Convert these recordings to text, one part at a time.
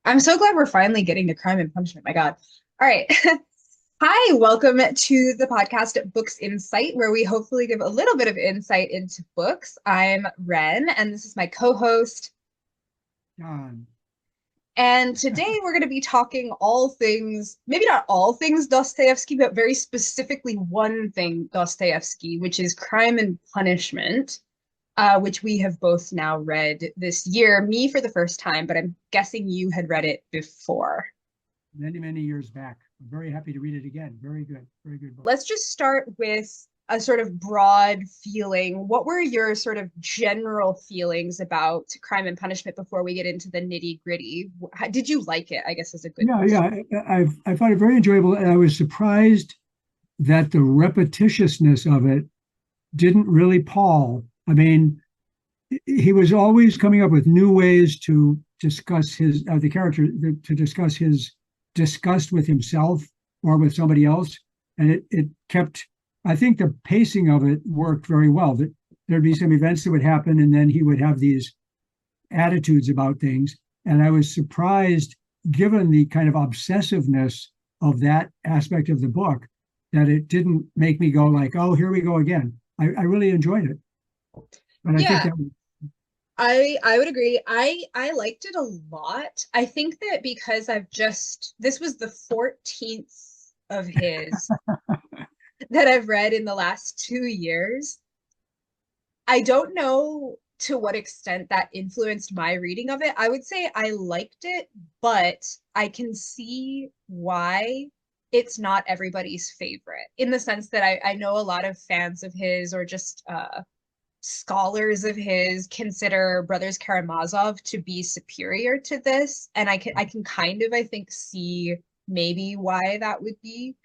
I'm so glad we're finally getting to Crime and Punishment. My God. All right. Hi, welcome to the podcast Books Insight, where we hopefully give a little bit of insight into books. I'm Ren, and this is my co-host. Don. And today we're going to be talking all things, maybe not all things Dostoevsky, but very specifically one thing Dostoevsky, which is Crime and Punishment, which we have both now read this year. Me for the first time, but I'm guessing you had read it before. Many, many years back. I'm very happy to read it again. Very good book. Let's just start with a sort of broad feeling. What were your sort of general feelings about Crime and Punishment before we get into the nitty gritty? Did you like it? I guess is a good Yeah, question. I found it very enjoyable, and I was surprised that the repetitiousness of it didn't really pall. I mean, he was always coming up with new ways to discuss his the character to discuss his disgust with himself or with somebody else, and it kept. I think the pacing of it worked very well. That there'd be some events that would happen, and then he would have these attitudes about things. And I was surprised, given the kind of obsessiveness of that aspect of the book, that it didn't make me go like, "Oh, here we go again." I really enjoyed it, but I think Yeah, that I would agree. I liked it a lot. I think that because this was the 14th of his that I've read in the last 2 years. I don't know to what extent that influenced my reading of it. I would say I liked it, but I can see why it's not everybody's favorite in the sense that I know a lot of fans of his or just scholars of his consider Brothers Karamazov to be superior to this. And I can kind of, I think, see maybe why that would be.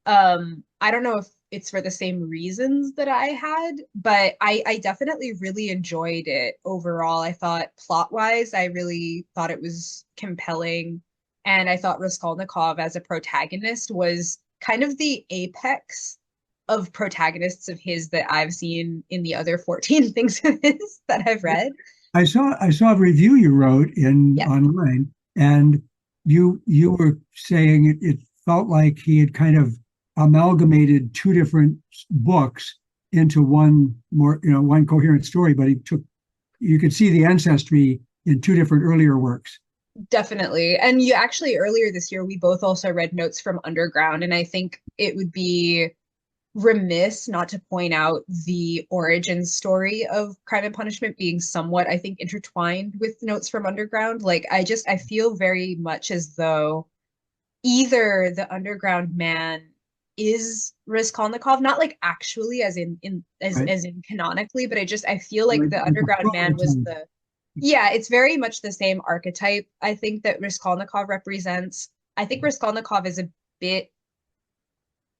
I don't know if it's for the same reasons that I had, but I definitely really enjoyed it overall. I thought plot-wise, I really thought it was compelling. And I thought Raskolnikov as a protagonist was kind of the apex of protagonists of his that I've seen in the other 14 things of his that I've read. I saw a review you wrote in Yes, online, and you were saying it felt like he had kind of amalgamated two different books into one more, one coherent story, but you could see the ancestry in two different earlier works. definitely. And you actually earlier this year, we both also read Notes from Underground, and I think it would be remiss not to point out the origin story of Crime and Punishment being somewhat, I think, intertwined with Notes from Underground. Like, I feel very much as though either the Underground Man is Raskolnikov, not like actually as in Right? as in canonically, but I feel like Like the the Underground Man was prototype. the yeah, it's very much the same archetype I think that Raskolnikov represents. I think Raskolnikov is a bit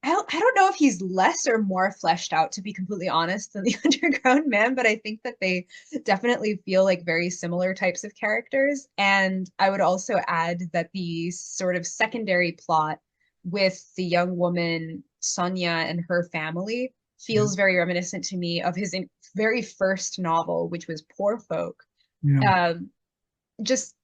I don't know if he's less or more fleshed out, to be completely honest, than the Underground Man, but I think that they definitely feel like very similar types of characters. And I would also add that the sort of secondary plot with the young woman, Sonia, and her family Yeah, feels very reminiscent to me of his very first novel, which was Poor Folk. yeah, Um, just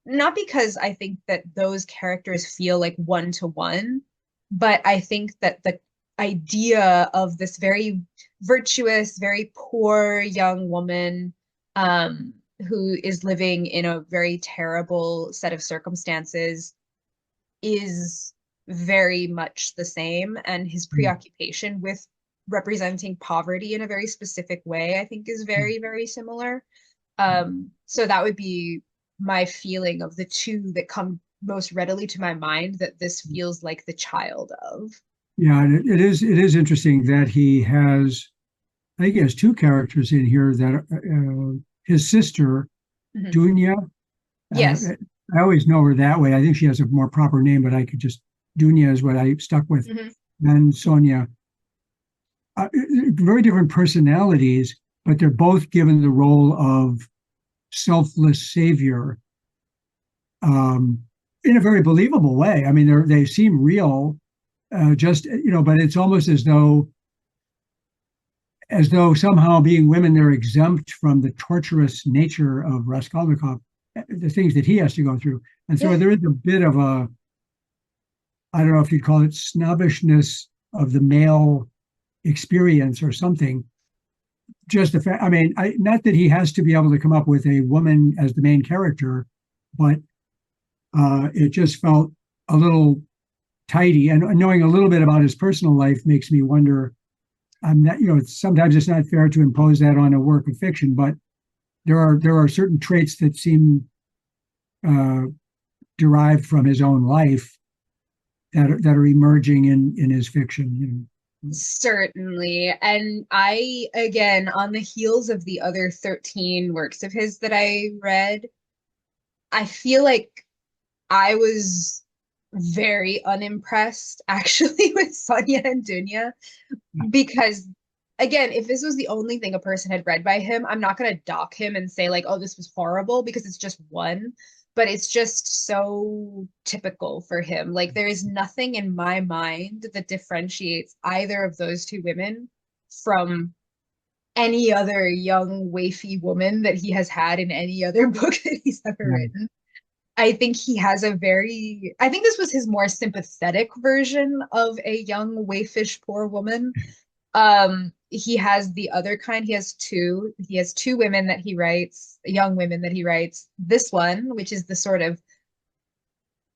not because I think that those characters feel like one to one, but I think that the idea of this very virtuous, very poor young woman who is living in a very terrible set of circumstances is very much the same. And his yeah, preoccupation with representing poverty in a very specific way, I think, is yeah. very, very similar. So that would be my feeling of the two that come most readily to my mind that this feels like the child of. Yeah, and it is interesting that he has. I think he has two characters in here that his sister Mhm. Dunya. Uh, Yes. I always know her that way. I think she has a more proper name, but I could just Dunya is what I stuck with. Hmm. And Sonia, very different personalities, but they're both given the role of selfless savior um, in a very believable way. I mean, they seem real, just but it's almost as though somehow being women they're exempt from the torturous nature of Raskolnikov. the things that he has to go through. And so Yeah. there is a bit of a, I don't know if you'd call it snobbishness of the male experience or something. Just the fact, I mean, not that he has to be able to come up with a woman as the main character, but it just felt a little tidy. And knowing a little bit about his personal life makes me wonder. I'm not, sometimes it's not fair to impose that on a work of fiction, but there are certain traits that seem uh, derived from his own life that are emerging in his fiction. Certainly. And I, again, on the heels of the other 13 works of his that I read, I feel like I was very unimpressed actually with Sonia and Dunya because, again, if this was the only thing a person had read by him, I'm not going to dock him and say, like, oh, this was horrible because it's just one. But it's just so typical for him. Like, there is nothing in my mind that differentiates either of those two women from any other young, waify woman that he has had in any other book that he's ever Yeah, written. I think he has a very, I think this was his more sympathetic version of a young, waifish, poor woman. He has the other kind. He has two women that he writes, young women that he writes. This one, which is the sort of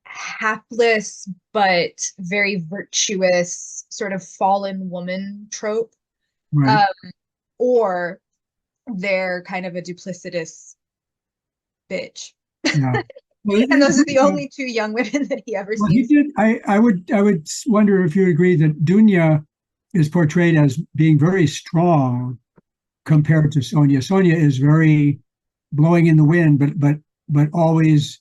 hapless but very virtuous sort of fallen woman trope. right. Um, or they're kind of a duplicitous bitch. Yeah. Well, And those are the only two young women that he ever well, he seems. did. I would wonder if you agree that Dunya is portrayed as being very strong compared to Sonia. Sonia is very blowing in the wind, but always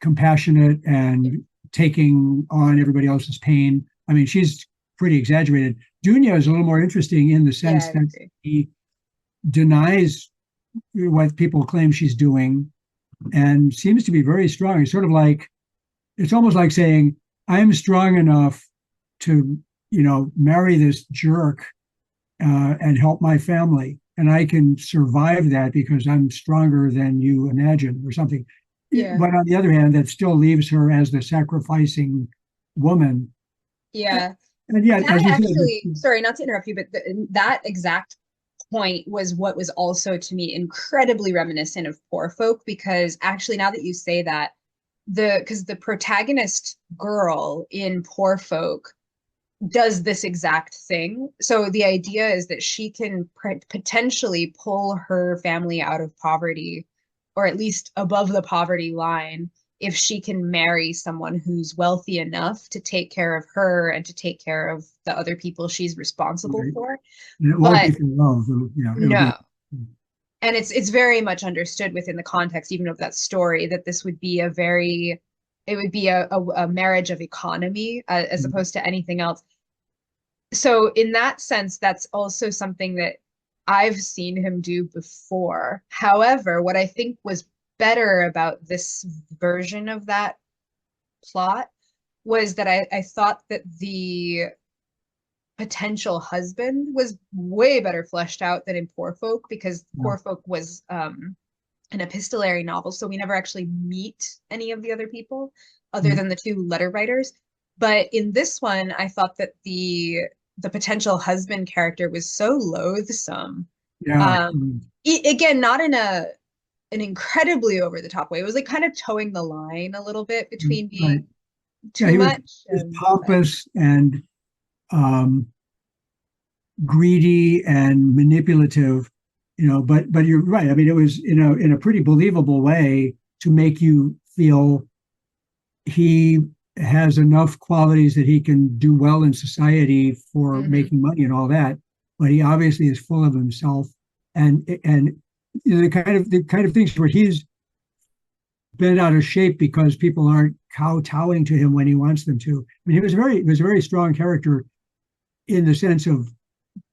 compassionate and taking on everybody else's pain. I mean, she's pretty exaggerated. Dunya is a little more interesting in the Yeah, sense I that agree. he denies what people claim she's doing and seems to be very strong. It's almost like saying, I'm strong enough to, marry this jerk and help my family. And I can survive that because I'm stronger than you imagine, or something. Yeah. But on the other hand, that still leaves her as the sacrificing woman. Yeah. And yet, That as you said, actually, sorry, not to interrupt you, but that exact point was what was also to me incredibly reminiscent of Poor Folk, because actually, now that you say that, because the protagonist girl in Poor Folk does this exact thing. So the idea is that she can potentially pull her family out of poverty, or at least above the poverty line, if she can marry someone who's wealthy enough to take care of her and to take care of the other people she's responsible right, for. and it won't But be for love. It'll be. no, and it's very much understood within the context even of that story that this would be it would be a marriage of economy as opposed to anything else. So in that sense, that's also something that I've seen him do before. However, what I think was better about this version of that plot was that I thought that the potential husband was way better fleshed out than in Poor Folk, because Yeah. Poor Folk was an epistolary novel, so we never actually meet any of the other people other Right. than the two letter writers. But in this one, I thought that the potential husband character was so loathsome. Yeah. Um, again, not in an incredibly over the top way. It was like kind of towing the line a little bit between Right. being Yeah. too He was, much was and pompous and um, greedy and manipulative, but you're right. I mean, it was in a pretty believable way to make you feel he has enough qualities that he can do well in society for Mhm. making money and all that. But he obviously is full of himself, and the kind of things where he's bent out of shape because people aren't kowtowing to him when he wants them to. I mean, he was a very strong character in the sense of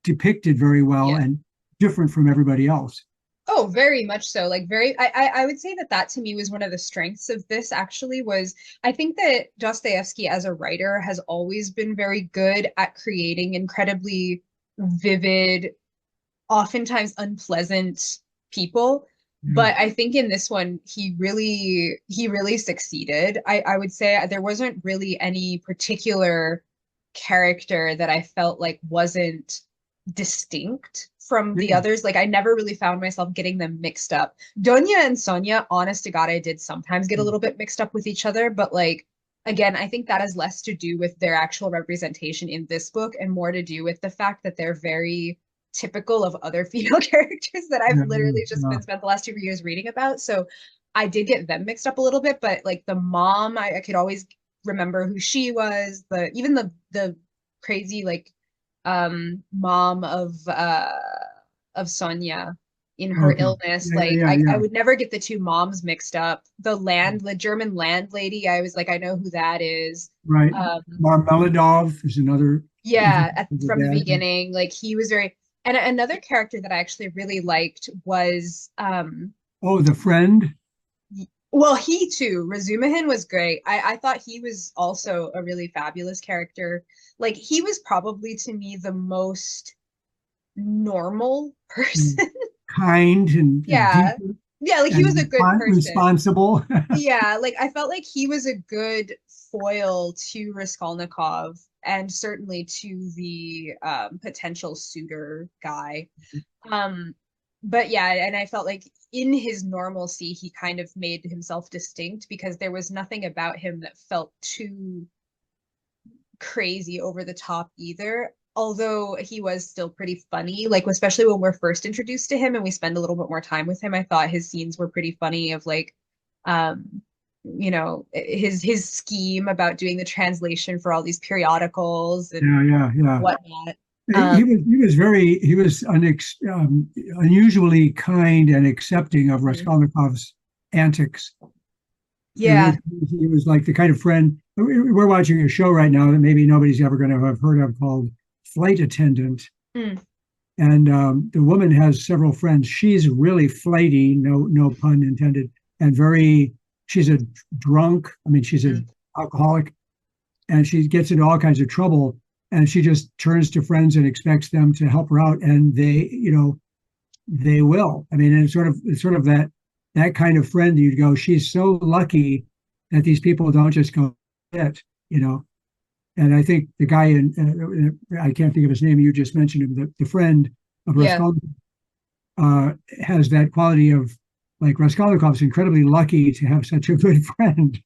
depicted very well Yeah. and different from everybody else. Oh, very much so. Like very, I would say that that to me was one of the strengths of this actually was I think that Dostoevsky as a writer has always been very good at creating incredibly vivid, oftentimes unpleasant people. Yeah. But I think in this one he really succeeded. I would say there wasn't really any particular character that I felt like wasn't distinct from the Yeah. others. Like I never really found myself getting them mixed up. Donya and Sonia, honest to God, I did sometimes get a little bit mixed up with each other, but like again, I think that has less to do with their actual representation in this book and more to do with the fact that they're very typical of other female characters that I've Yeah. literally just Yeah. been spent the last 2 years reading about. So I did get them mixed up a little bit, but like the mom, I could always remember who she was. The crazy like mom of Sonia in her Okay. illness. Yeah. Yeah. Like Yeah. I Yeah. would never get the two moms mixed up. The German landlady, I was like, I know who that is. Right. Um, Marmeladov is another. yeah, The from the dad. beginning, like he was very, and another character that I actually really liked was Oh, the friend. well, he too, Razumihin was great. I thought he was also a really fabulous character. Like he was probably to me the most normal person. Kind and Yeah. decent Yeah, like he was a and good person. responsible. Yeah, like I felt like he was a good foil to Raskolnikov and certainly to the potential suitor guy. Um, but yeah, and I felt like in his normalcy, he kind of made himself distinct because there was nothing about him that felt too crazy over the top either. Although he was still pretty funny, like especially when we're first introduced to him and we spend a little bit more time with him, I thought his scenes were pretty funny of like his scheme about doing the translation for all these periodicals and Yeah, yeah, yeah. whatnot. He Um, was unusually kind and accepting of mhm. Raskolnikov's antics. He was, Yeah. he was like the kind of friend. We're watching a show right now that maybe nobody's ever going to have heard of called Flight Attendant. Mm, And the woman has several friends. She's really flighty, no pun intended, and very. She's a drunk. I mean, she's an mm. alcoholic, and she gets into all kinds of trouble. And she just turns to friends and expects them to help her out, and they will. I mean, and it's sort of that kind of friend. You'd go, she's so lucky that these people don't just go it, you know. And I think the guy I can't think of his name. You just mentioned him. The friend of Yeah. Raskolnikov has that quality of like Raskolnikov's incredibly lucky to have such a good friend.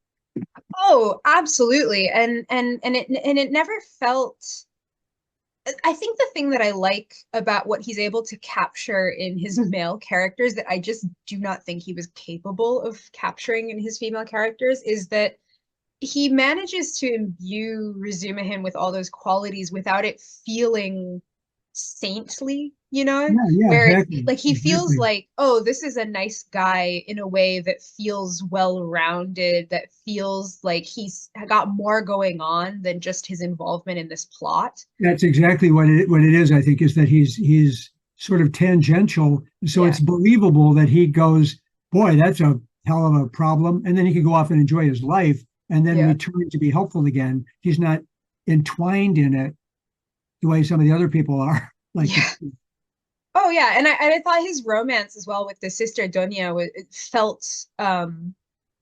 Oh, absolutely. And it never felt I think the thing that I like about what he's able to capture in his male characters that I just do not think he was capable of capturing in his female characters is that he manages to imbue Razumihin with all those qualities without it feeling saintly, Yeah, yeah, where exactly, like he feels exactly. like, oh, this is a nice guy in a way that feels well-rounded, that feels like he's got more going on than just his involvement in this plot. That's exactly what it is. I think is that he's sort of tangential, so Yeah, it's believable that he goes, boy, that's a hell of a problem, and then he can go off and enjoy his life, and then yeah, return to be helpful again. He's not entwined in it the way some of the other people are. Like, yeah. Oh yeah, and I thought his romance as well with the sister Donia was it felt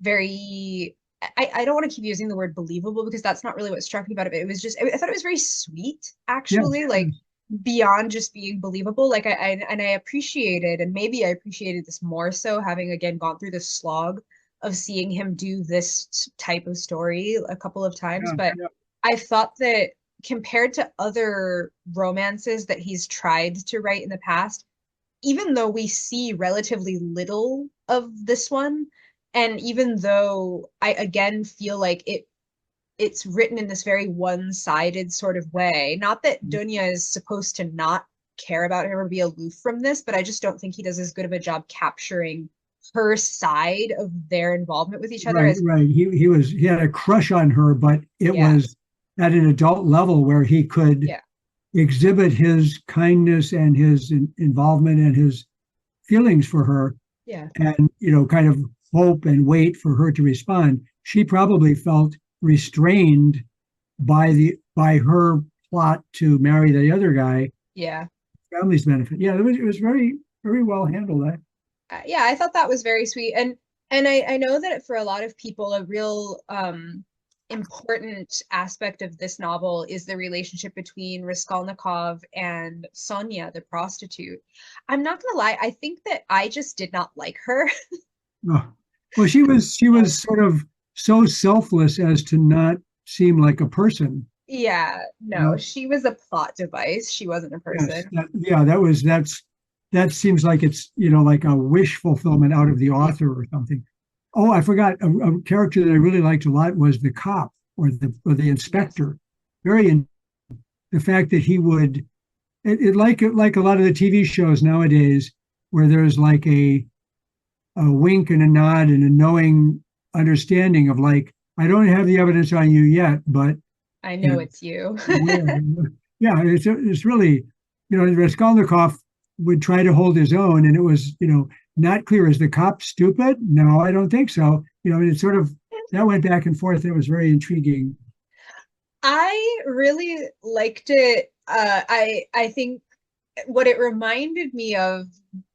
very I don't want to keep using the word believable because that's not really what struck me about it, but it was just I thought it was very sweet yes, actually, like yes, beyond just being believable. Like I appreciated and maybe I appreciated this more so having again gone through the slog of seeing him do this type of story a couple of times, yeah, but yeah. I thought that compared to other romances that he's tried to write in the past, even though we see relatively little of this one, and even though I again feel like it's written in this very one-sided sort of way, not that Dunya is supposed to not care about him or be aloof from this, but I just don't think he does as good of a job capturing her side of their involvement with each other Right, as right. He had a crush on her, but it yeah, was at an adult level where he could yeah, exhibit his kindness and his involvement and his feelings for her, yeah, and kind of hope and wait for her to respond. She probably felt restrained by her plot to marry the other guy, yeah. family's benefit. Yeah, it was very very well handled. Yeah, I thought that was very sweet. And I know that for a lot of people, a real important aspect of this novel is the relationship between Raskolnikov and Sonia, the prostitute. I'm not gonna lie, I think that I just did not like her. Oh. Well, she was sort of so selfless as to not seem like a person. Yeah, You no, know? she was a plot device. She wasn't a Yes, person. yeah, that seems like it's like a wish fulfillment out of the author or something. Oh, I forgot a character that I really liked a lot was the cop or the Yes. inspector. Very in the fact that he would it like a lot of the TV shows nowadays where there's like a wink and a nod and a knowing understanding of like I don't have the evidence on you yet, but I you know know it's you. yeah, it's really, Raskolnikov would try to hold his own, and it was, not clear. Is the cop stupid? No, I don't think so. And it sort of that went back and forth. It was very intriguing. I really liked it. I think what it reminded me of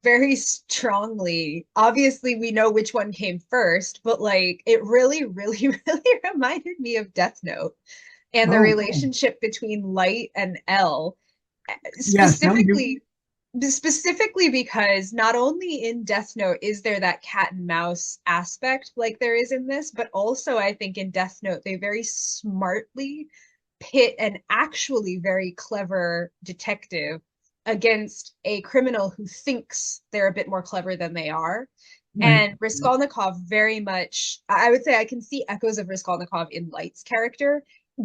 very strongly, obviously we know which one came first, but like it really, really, really reminded me of Death Note and the Oh, relationship between Light and L, yes. No, specifically specifically because not only in Death Note is there that cat and mouse aspect like there is in this, but also I think in Death Note they very smartly pit an actually very clever detective against a criminal who thinks they're a bit more clever than they are. right. And Raskolnikov very much, I would say I can see echoes of Raskolnikov in Light's character,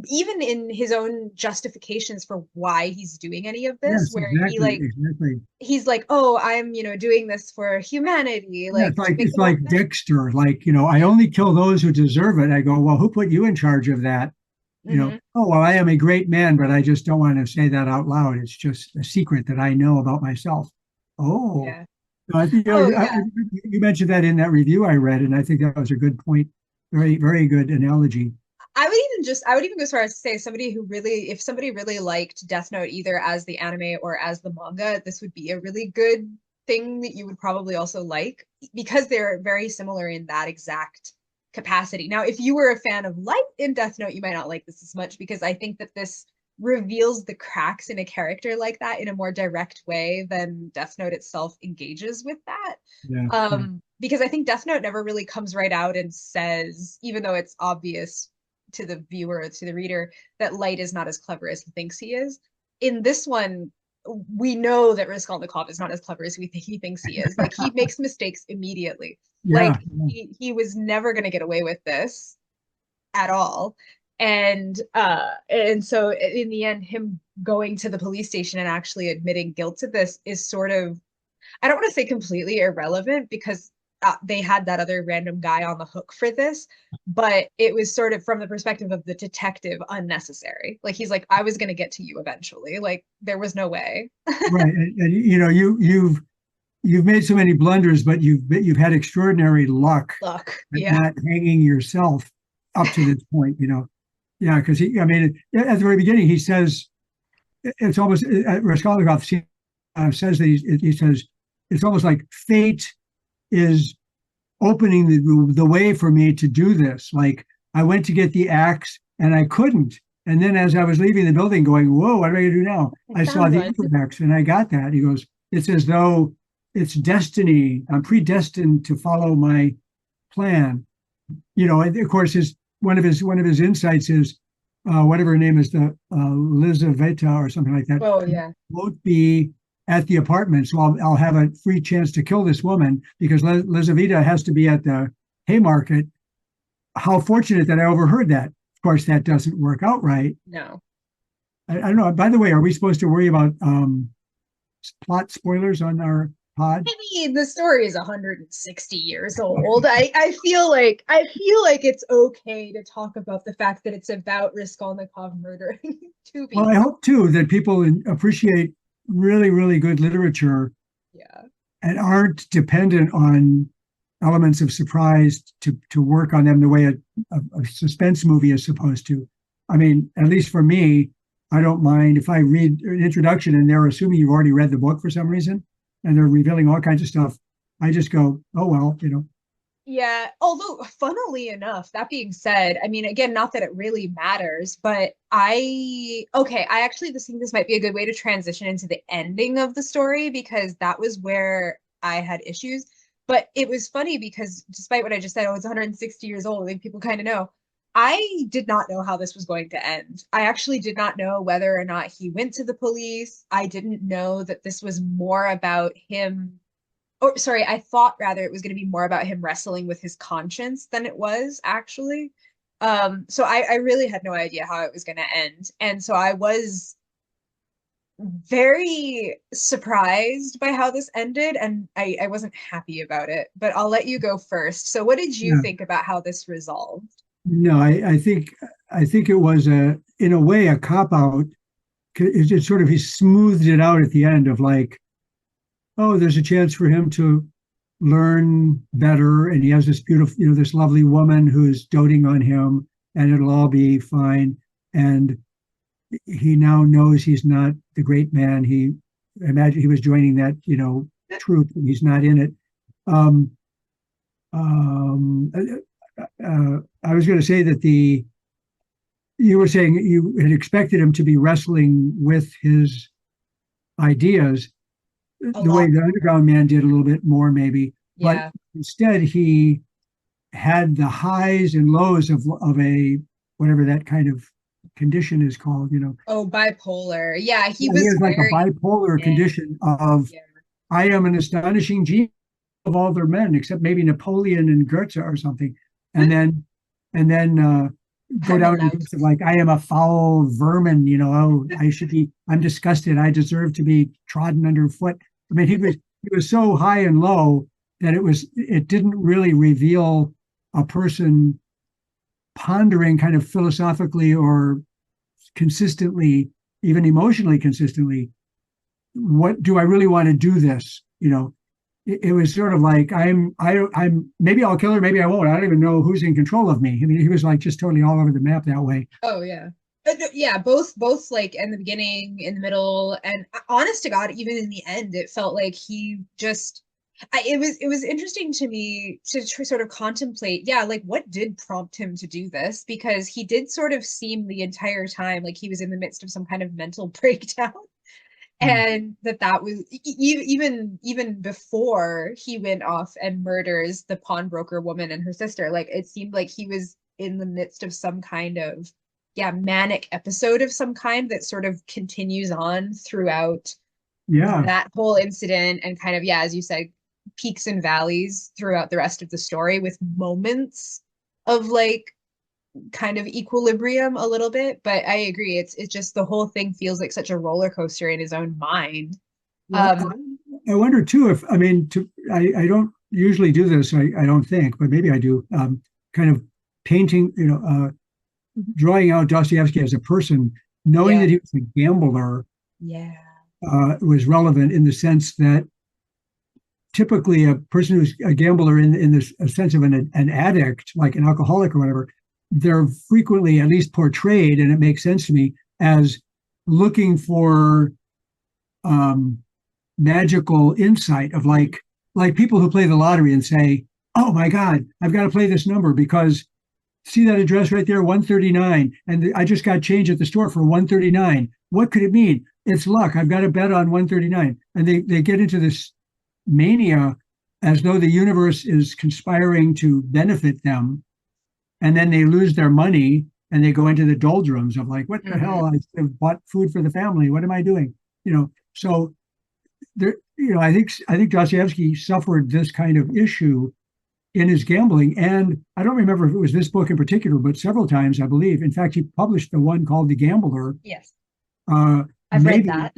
even in his own justifications for why he's doing any of this, Yes, where exactly, exactly. he's like, oh, I'm, doing this for humanity, Yeah, like it's to like make it's the world like better. Dexter. Like, I only kill those who deserve it. I go, well, who put you in charge of that? Mm-hmm. Oh, well, I am a great man, but I just don't want to say that out loud. It's just a secret that I know about myself. Oh, Yeah. no, I think Oh, yeah. you mentioned that in that review I read, and I think that was a good point. Very, very good analogy. I would even go as far as to say somebody who really, if somebody really liked Death Note either as the anime or as the manga, this would be a really good thing that you would probably also like because they're very similar in that exact capacity. Now, if you were a fan of Light in Death Note, you might not like this as much because I think that this reveals the cracks in a character like that in a more direct way than Death Note itself engages with that. Yeah, yeah, Because I think Death Note never really comes right out and says, even though it's obvious to the viewer, to the reader, that Light is not as clever as he thinks he is. In this one, we know that Raskolnikov is not as clever as he thinks he is. Like he makes mistakes immediately. yeah. Like he was never going to get away with this at all. And so in the end, him going to the police station and actually admitting guilt to this is sort of, I don't want to say completely irrelevant because they had that other random guy on the hook for this, but it was sort of from the perspective of the detective unnecessary. Like he's like, I was going to get to you eventually. Like there was no way. Right, and you've made so many blunders, but you've had extraordinary luck Luck. at Yeah. not hanging yourself up to this point. Yeah, because I mean, at the very beginning, he says it's almost Raskolnikov says that he says it's almost like fate is opening the way for me to do this. Like I went to get the axe and I couldn't. And then as I was leaving the building going, whoa, what am I going to do now? I I saw found the one. axe and I got that. He goes, it's as though it's destiny. I'm predestined to follow my plan. And of course, one of his insights is whatever her name is, the Lizaveta or something like that, Oh yeah. won't be at the apartment, so I'll have a free chance to kill this woman because Lizaveta has to be at the Haymarket. How fortunate that I overheard that. Of course, that doesn't work out right. No. I don't know. By the way, are we supposed to worry about plot spoilers on our pod? I mean, the story is 160 years old. I feel like it's okay to talk about the fact that it's about Raskolnikov murdering Well, I Tubi. hope too that people appreciate really, really good literature Yeah. and aren't dependent on elements of surprise to work on them the way a suspense movie is supposed to. I mean, at least for me, I don't mind if I read an introduction and they're assuming you've already read the book for some reason and they're revealing all kinds of stuff. I just go, oh well, Yeah, although funnily enough, that being said, I mean, again, not that it really matters, but I actually just think this might be a good way to transition into the ending of the story because that was where I had issues. But it was funny because despite what I just said, oh, it's 160 years old, I think people kind of know. I did not know how this was going to end. I actually did not know whether or not he went to the police. I didn't know that this was more about him or sorry, I thought rather it was going to be more about him wrestling with his conscience than it was actually. So I really had no idea how it was going to end. And so I was very surprised by how this ended, and I wasn't happy about it. But I'll let you go first. So what did you yeah. think about how this resolved? No, I think it was in a way a cop out. It just sort of he smoothed it out at the end of like, oh, there's a chance for him to learn better, and he has this beautiful, this lovely woman who's doting on him, and it'll all be fine. And he now knows he's not the great man. He imagine he was joining that, troop, and he's not in it. Um, um, I was going to say that you were saying you had expected him to be wrestling with his ideas A the way lot the more. Underground Man did a little bit more, maybe, but Yeah. instead he had the highs and lows of a whatever that kind of condition is called. Oh, bipolar. Yeah, he Yeah, he was has like a very bipolar yeah, condition of yeah. I am an astonishing genius of all their men, except maybe Napoleon and Goethe or something, and then go down in Hammerlaut. groups of like I am a foul vermin. Oh, I'm disgusted. I deserve to be trodden underfoot. I mean, he was so high and low that it didn't really reveal a person pondering kind of philosophically or consistently, even emotionally consistently, what do I really want to do this? It was sort of like I'm maybe I'll kill her, maybe I won't. I don't even know who's in control of me. I mean, he was like just totally all over the map that way. Oh yeah. No, yeah, both like in the beginning, in the middle, and honest to God, even in the end, it felt like he just it was interesting to me to sort of contemplate, yeah, like what did prompt him to do this? Because he did sort of seem the entire time like he was in the midst of some kind of mental breakdown. Mm. And that was even before he went off and murders the pawnbroker woman and her sister, like it seemed like he was in the midst of some kind of yeah manic episode of some kind that sort of continues on throughout Yeah, that whole incident and kind of yeah as you said peaks and valleys throughout the rest of the story with moments of like kind of equilibrium a little bit, but I agree. It's just the whole thing feels like such a roller coaster in his own mind. well, Um, I wonder too if I mean I don't usually do this. I don't think, but maybe I do. Kind of painting, drawing out Dostoevsky as a person, knowing yeah, that he was a gambler yeah, was relevant in the sense that typically a person who's a gambler in this a sense of an addict, like an alcoholic or whatever, they're frequently at least portrayed, and it makes sense to me, as looking for um, magical insight of like people who play the lottery and say, "Oh my God, I've got to play this number because see that address right there, 139, and I just got change at the store for 139. What could it mean? It's luck. I've got to bet on 139." And they get into this mania as though the universe is conspiring to benefit them, and then they lose their money and they go into the doldrums of like, what the hmm hell? I have bought food for the family. What am I doing? So there, I think Dostoevsky suffered this kind of issue in his gambling. And I don't remember if it was this book in particular, but several times, I believe. In fact, he published the one called The Gambler. yes, Uh, I've read maybe that.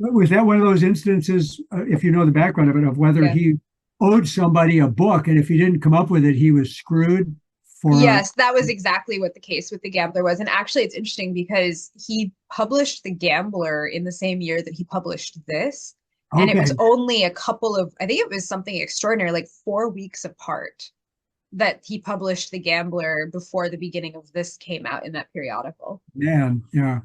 was that one of those instances, if you know the background of it, of whether Yeah. he owed somebody a book, and if he didn't come up with it, he was screwed for a. Yes, that was exactly what the case with The Gambler was. And actually, it's interesting because he published The Gambler in the same year that he published this. And it was Okay, only a couple of, I think it was something extraordinary, like 4 weeks apart that he published The Gambler before the beginning of this came out in that periodical. man, yeah,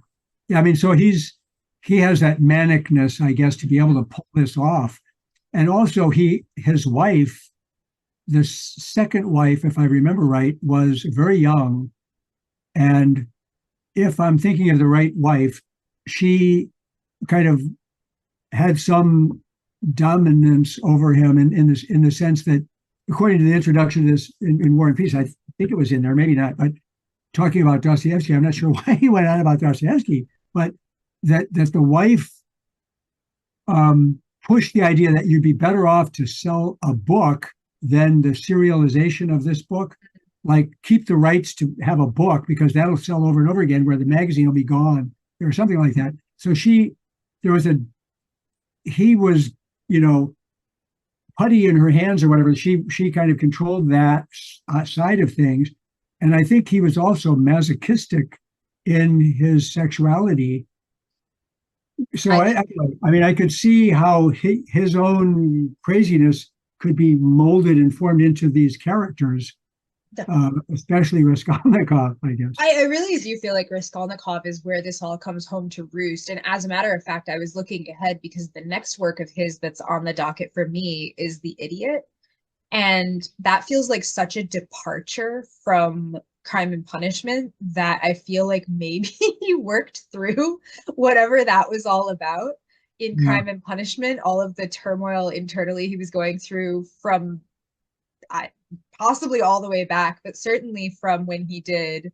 yeah. I mean, so he has that manicness, I guess, to be able to pull this off. and also his wife, the second wife, if I remember right, was very young. And if I'm thinking of the right wife, she kind of had some dominance over him in the sense that, according to the introduction to this in War and Peace, I think it was in there, maybe not, but talking about Dostoevsky, I'm not sure why he went on about Dostoevsky, but that the wife pushed the idea that you'd be better off to sell a book than the serialization of this book. Like, keep the rights to have a book because that'll sell over and over again, where the magazine will be gone or something like that. So he was, putty in her hands or whatever. She kind of controlled that side of things. And I think he was also masochistic in his sexuality. So I mean, I could see how his own craziness could be molded and formed into these characters, especially Raskolnikov, I guess. I really do feel like Raskolnikov is where this all comes home to roost. And as a matter of fact, I was looking ahead because the next work of his that's on the docket for me is The Idiot. And that feels like such a departure from Crime and Punishment that I feel like maybe he worked through whatever that was all about in Yeah. Crime and Punishment, all of the turmoil internally he was going through from possibly all the way back, but certainly from when he did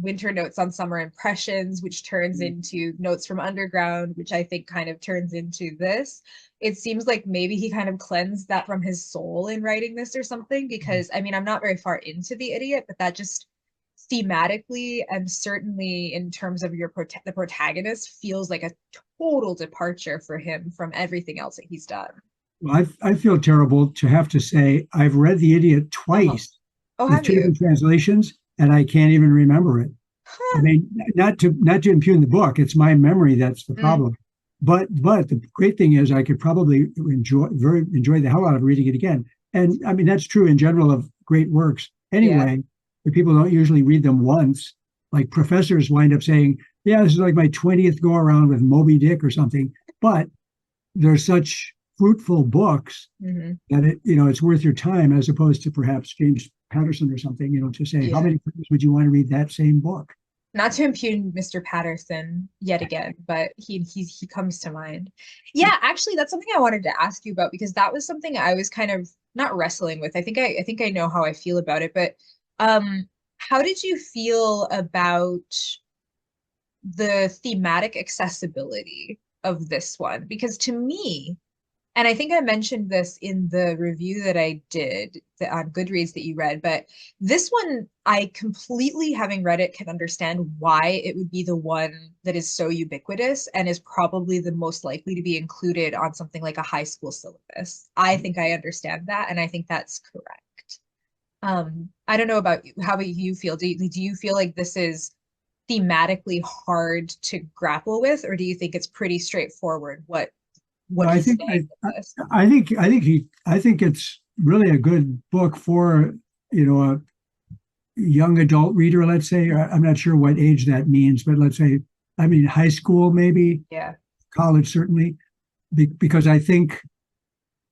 Winter Notes on Summer Impressions, which turns into Notes from Underground, which I think kind of turns into this. It seems like maybe he kind of cleansed that from his soul in writing this or something, because I mean, I'm not very far into The Idiot, but that just thematically and certainly in terms of the protagonist feels like a total departure for him from everything else that he's done. Well, I feel terrible to have to say I've read The Idiot Uh-huh. twice Oh, with have two you? different translations, and I can't even remember it. I Huh. mean, not to impugn the book, it's my memory that's the Mm, problem. But the great thing is I could probably enjoy the hell out of reading it again. And I mean, that's true in general of great works. yeah. Anyway, the people don't usually read them once. Like professors wind up saying, "Yeah, this is like my 20th go around with Moby Dick or something." But they're such fruitful books Hmm. that it's worth your time, as opposed to perhaps James Patterson or something, to say, how Yeah. many times would you want to read that same book? Not to impugn Mr. Patterson yet again, but he comes to mind. Yeah, actually, that's something I wanted to ask you about because that was something I was kind of not wrestling with. I think I know how I feel about it, but how did you feel about the thematic accessibility of this one? Because to me, and I think I mentioned this in the review that I did on Goodreads that you read, but this one, I completely, having read it, can understand why it would be the one that is so ubiquitous and is probably the most likely to be included on something like a high school syllabus. I think I understand that, and I think that's correct. I don't know about you. How about you feel? Do you feel like this is thematically hard to grapple with, or do you think it's pretty straightforward what No, I he's think saying with this? I think it's really a good book for a young adult reader. Let's say I'm not sure what age that means, but let's say I mean high school, maybe Yeah. college, certainly, because I think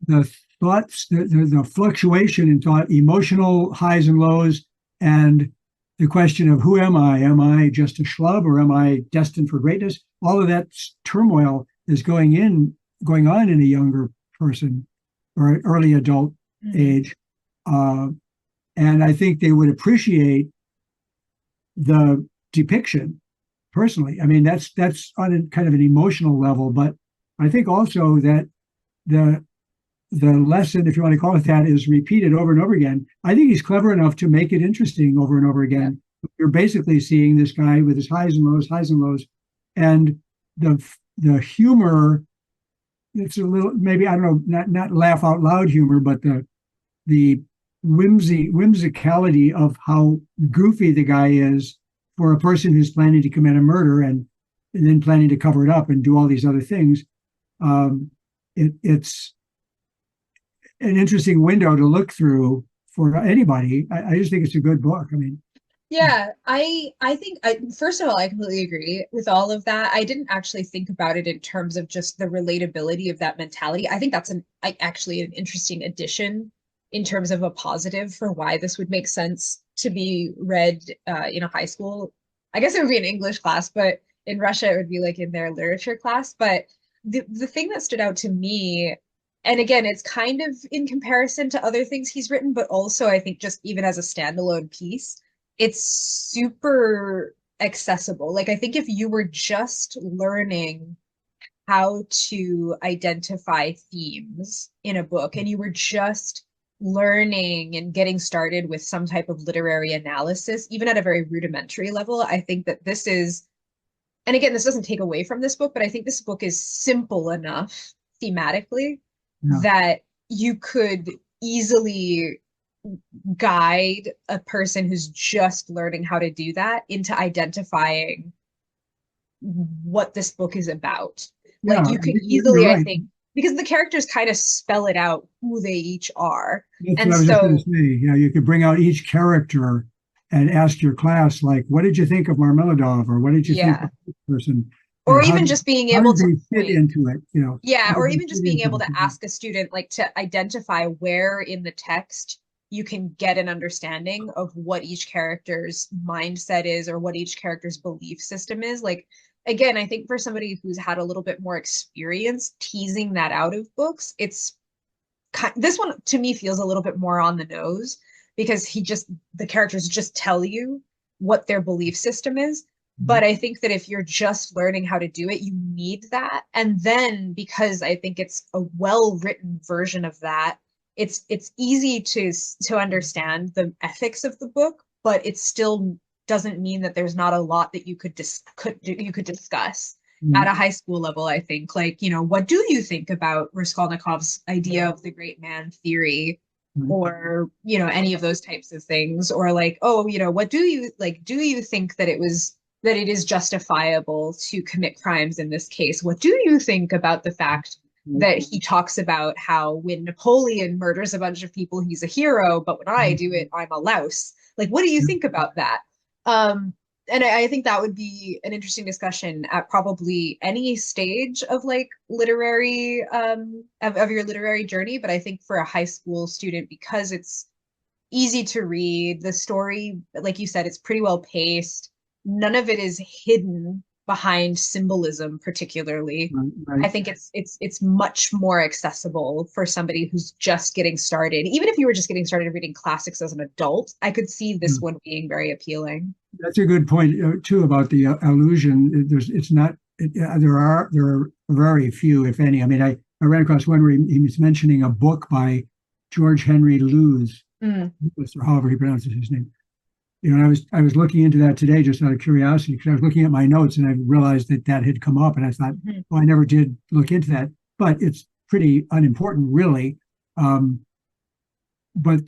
the thoughts, the fluctuation in thought, emotional highs and lows, and the question of who am I? Am I just a schlub or am I destined for greatness? All of that turmoil is going on in a younger person or an early adult Hmm. age. Uh, and I think they would appreciate the depiction personally. I mean, that's on a kind of an emotional level, but I think also that the the lesson, if you want to call it that, is repeated over and over again. I think he's clever enough to make it interesting over and over Yeah. again. You're basically seeing this guy with his highs and lows, and the humor. It's a little, maybe, I don't know, not laugh out loud humor, but the whimsicality of how goofy the guy is for a person who's planning to commit a murder and then planning to cover it up and do all these other things. It's an interesting window to look through for anybody. I just think it's a good book. I mean, Yeah, I think first of all, I completely agree with all of that. I didn't actually think about it in terms of just the relatability of that mentality. I think that's actually an interesting addition in terms of a positive for why this would make sense to be read in a high school. I guess it would be an English class, but in Russia it would be like in their literature class. But the thing that stood out to me, and again, it's kind of in comparison to other things he's written, but also I think just even as a standalone piece it's super accessible. Like I think if you were just learning how to identify themes in a book and you were just learning and getting started with some type of literary analysis, even at a very rudimentary level, I think that this is, and again, this doesn't take away from this book, but I think this book is simple enough thematically Yeah. that you could easily guide a person who's just learning how to do that into identifying what this book is about. Like Yeah, you could you're easily, I right. think, because the characters kind of spell it out who they each are. That's what And I was just going to so, say. Yeah, you could bring out each character and ask your class, like, what did you think of Marmeladov, or what did you think yeah. of this person, Or and even just being how able did to they fit point. into it? Yeah, How or did they even just fit being into able it? to ask a student, like to identify where in the text you can get an understanding of what each character's mindset is or what each character's belief system is. Like, again, I think for somebody who's had a little bit more experience teasing that out of books, this one to me feels a little bit more on the nose because the characters just tell you what their belief system is. But I think that if you're just learning how to do it, you need that. And then because I think it's a well-written version of that, it's easy to understand the ethics of the book, but it still doesn't mean that there's not a lot that you could discuss at Mm, a high school level, I think. Like, what do you think about Raskolnikov's idea of the great man theory? right. Or, any of those types of things. Or like, oh, what do you like? Do you think that it is justifiable to commit crimes in this case? What do you think about the fact Right. that he talks about how when Napoleon murders a bunch of people, he's a hero, but when I do it, I'm a louse? Like, what do you think about that? Um, and I think that would be an interesting discussion at probably any stage of like literary of your literary journey. But I think for a high school student, because it's easy to read, the story, like you said, it's pretty well paced. None of it is hidden behind symbolism, particularly. Right, I right. think it's much more accessible for somebody who's just getting started. Even if you were just getting started reading classics as an adult, I could see Yeah. this one being very appealing. That's a good point too about the allusion. It's not. There are very few, if any. I mean, I ran across one where he was mentioning a book by George Henry Lewes, Mm, or however he pronounces his name. And I was looking into that today just out of curiosity because I was looking at my notes and I realized that had come up and I thought, mhm. well, I never did look into that, but it's pretty unimportant, really. Um, but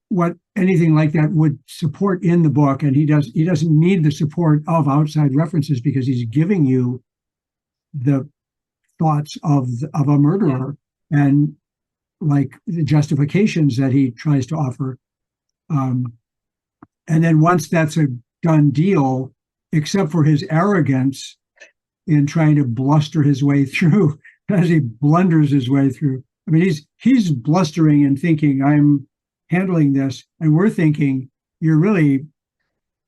what anything like that would support in the book, and he doesn't need the support of outside references because he's giving you the thoughts of a Yeah. murderer and like the justifications that he tries to offer. Um, And then once that's a done deal, except for his arrogance in trying to bluster his way through, as he blunders his way through. I mean, he's blustering and thinking, I'm handling this. And we're thinking, you're really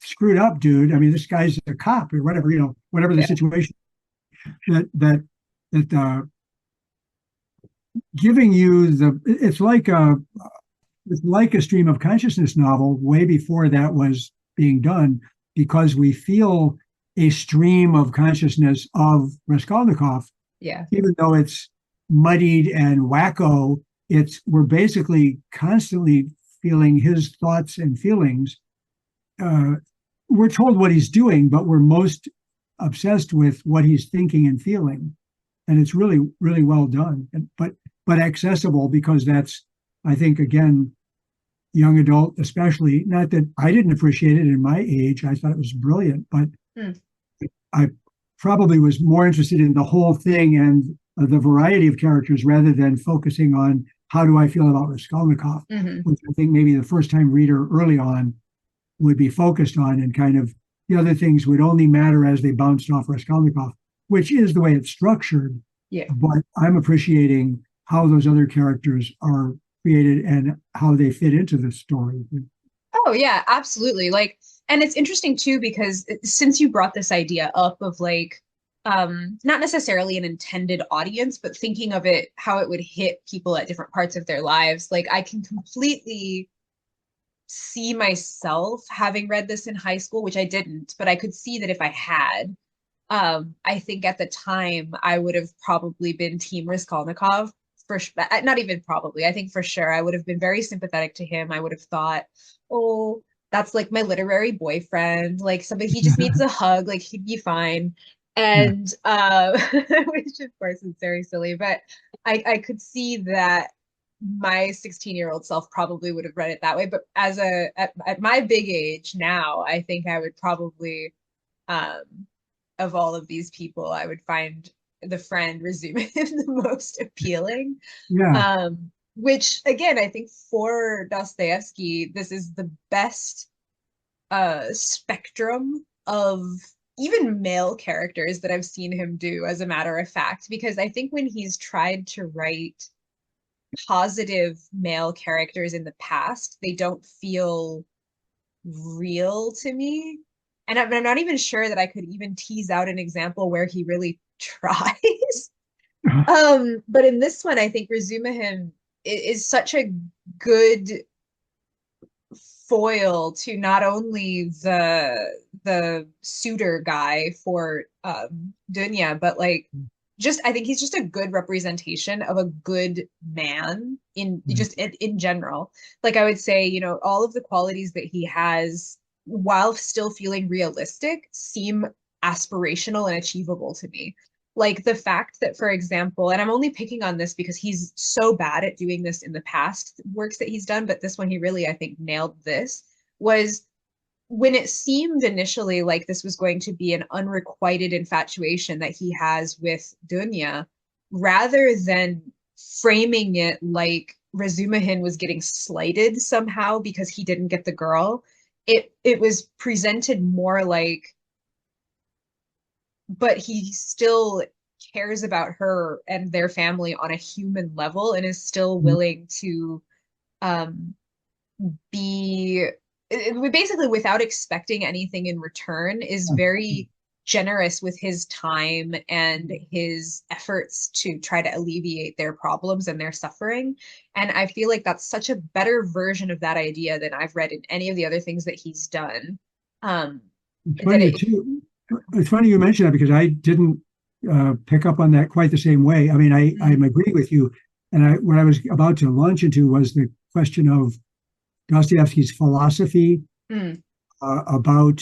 screwed up, dude. I mean, this guy's a cop or whatever, whatever the Yeah. situation that that that giving you it's like a stream of consciousness novel way before that was being done because we feel a stream of consciousness of Raskolnikov, Yeah. even though it's muddied and wacko. We're basically constantly feeling his thoughts and feelings. Uh, we're told what he's doing, but we're most obsessed with what he's thinking and feeling, and it's really, really well done. But accessible because that's, I think, again, young adult, especially. Not that I didn't appreciate it in my age. I thought it was brilliant, but Mm, I probably was more interested in the whole thing and the variety of characters rather than focusing on how do I feel about Raskolnikov, mhm. which I think maybe the first time reader early on would be focused on, and kind of the other things would only matter as they bounced off Raskolnikov, which is the way it's structured. Yeah. But I'm appreciating how those other characters are created and how they fit into the story. Oh yeah, absolutely. Like, and it's interesting too because since you brought this idea up of like not necessarily an intended audience, but thinking of it how it would hit people at different parts of their lives, like I can completely see myself having read this in high school, which I didn't, but I could see that if I had, I think at the time I would have probably been Team Raskolnikov for not even probably. I think for sure I would have been very sympathetic to him. I would have thought, oh, that's like my literary boyfriend, like somebody he just needs a hug, like he'd be fine. Yeah. And which of course is very silly, but I could see that my 16-year-old self probably would have read it that way. But at my big age now, I think I would probably um of all of these people, I would find the friend resume the most appealing. Yeah. Which again, I think for Dostoevsky, this is the best spectrum of even male characters that I've seen him do, as a matter of fact, because I think when he's tried to write positive male characters in the past, they don't feel real to me. And I'm not even sure that I could even tease out an example where he really tries. But in this one, I think Razumihin is such a good foil to not only the suitor guy for Dunya, but like just I think he's just a good representation of a good man in just in general. Like I would say, you know, all of the qualities that he has while still feeling realistic seem aspirational and achievable to me. Like the fact that, for example, and I'm only picking on this because he's so bad at doing this in the past works that he's done, but this one he really, I think, nailed this, was when it seemed initially like this was going to be an unrequited infatuation that he has with Dunya, rather than framing it like Razumihin was getting slighted somehow because he didn't get the girl, it was presented more like, but he still cares about her and their family on a human level and is still willing to um, be basically without expecting anything in return, is very generous with his time and his efforts to try to alleviate their problems and their suffering. And I feel like that's such a better version of that idea than I've read in any of the other things that he's done. It's That funny it, too. It's funny you mentioned that because I didn't pick up on that quite the same way. I mean, I'm agreeing with you, and what I was about to launch into was the question of Dostoevsky's philosophy about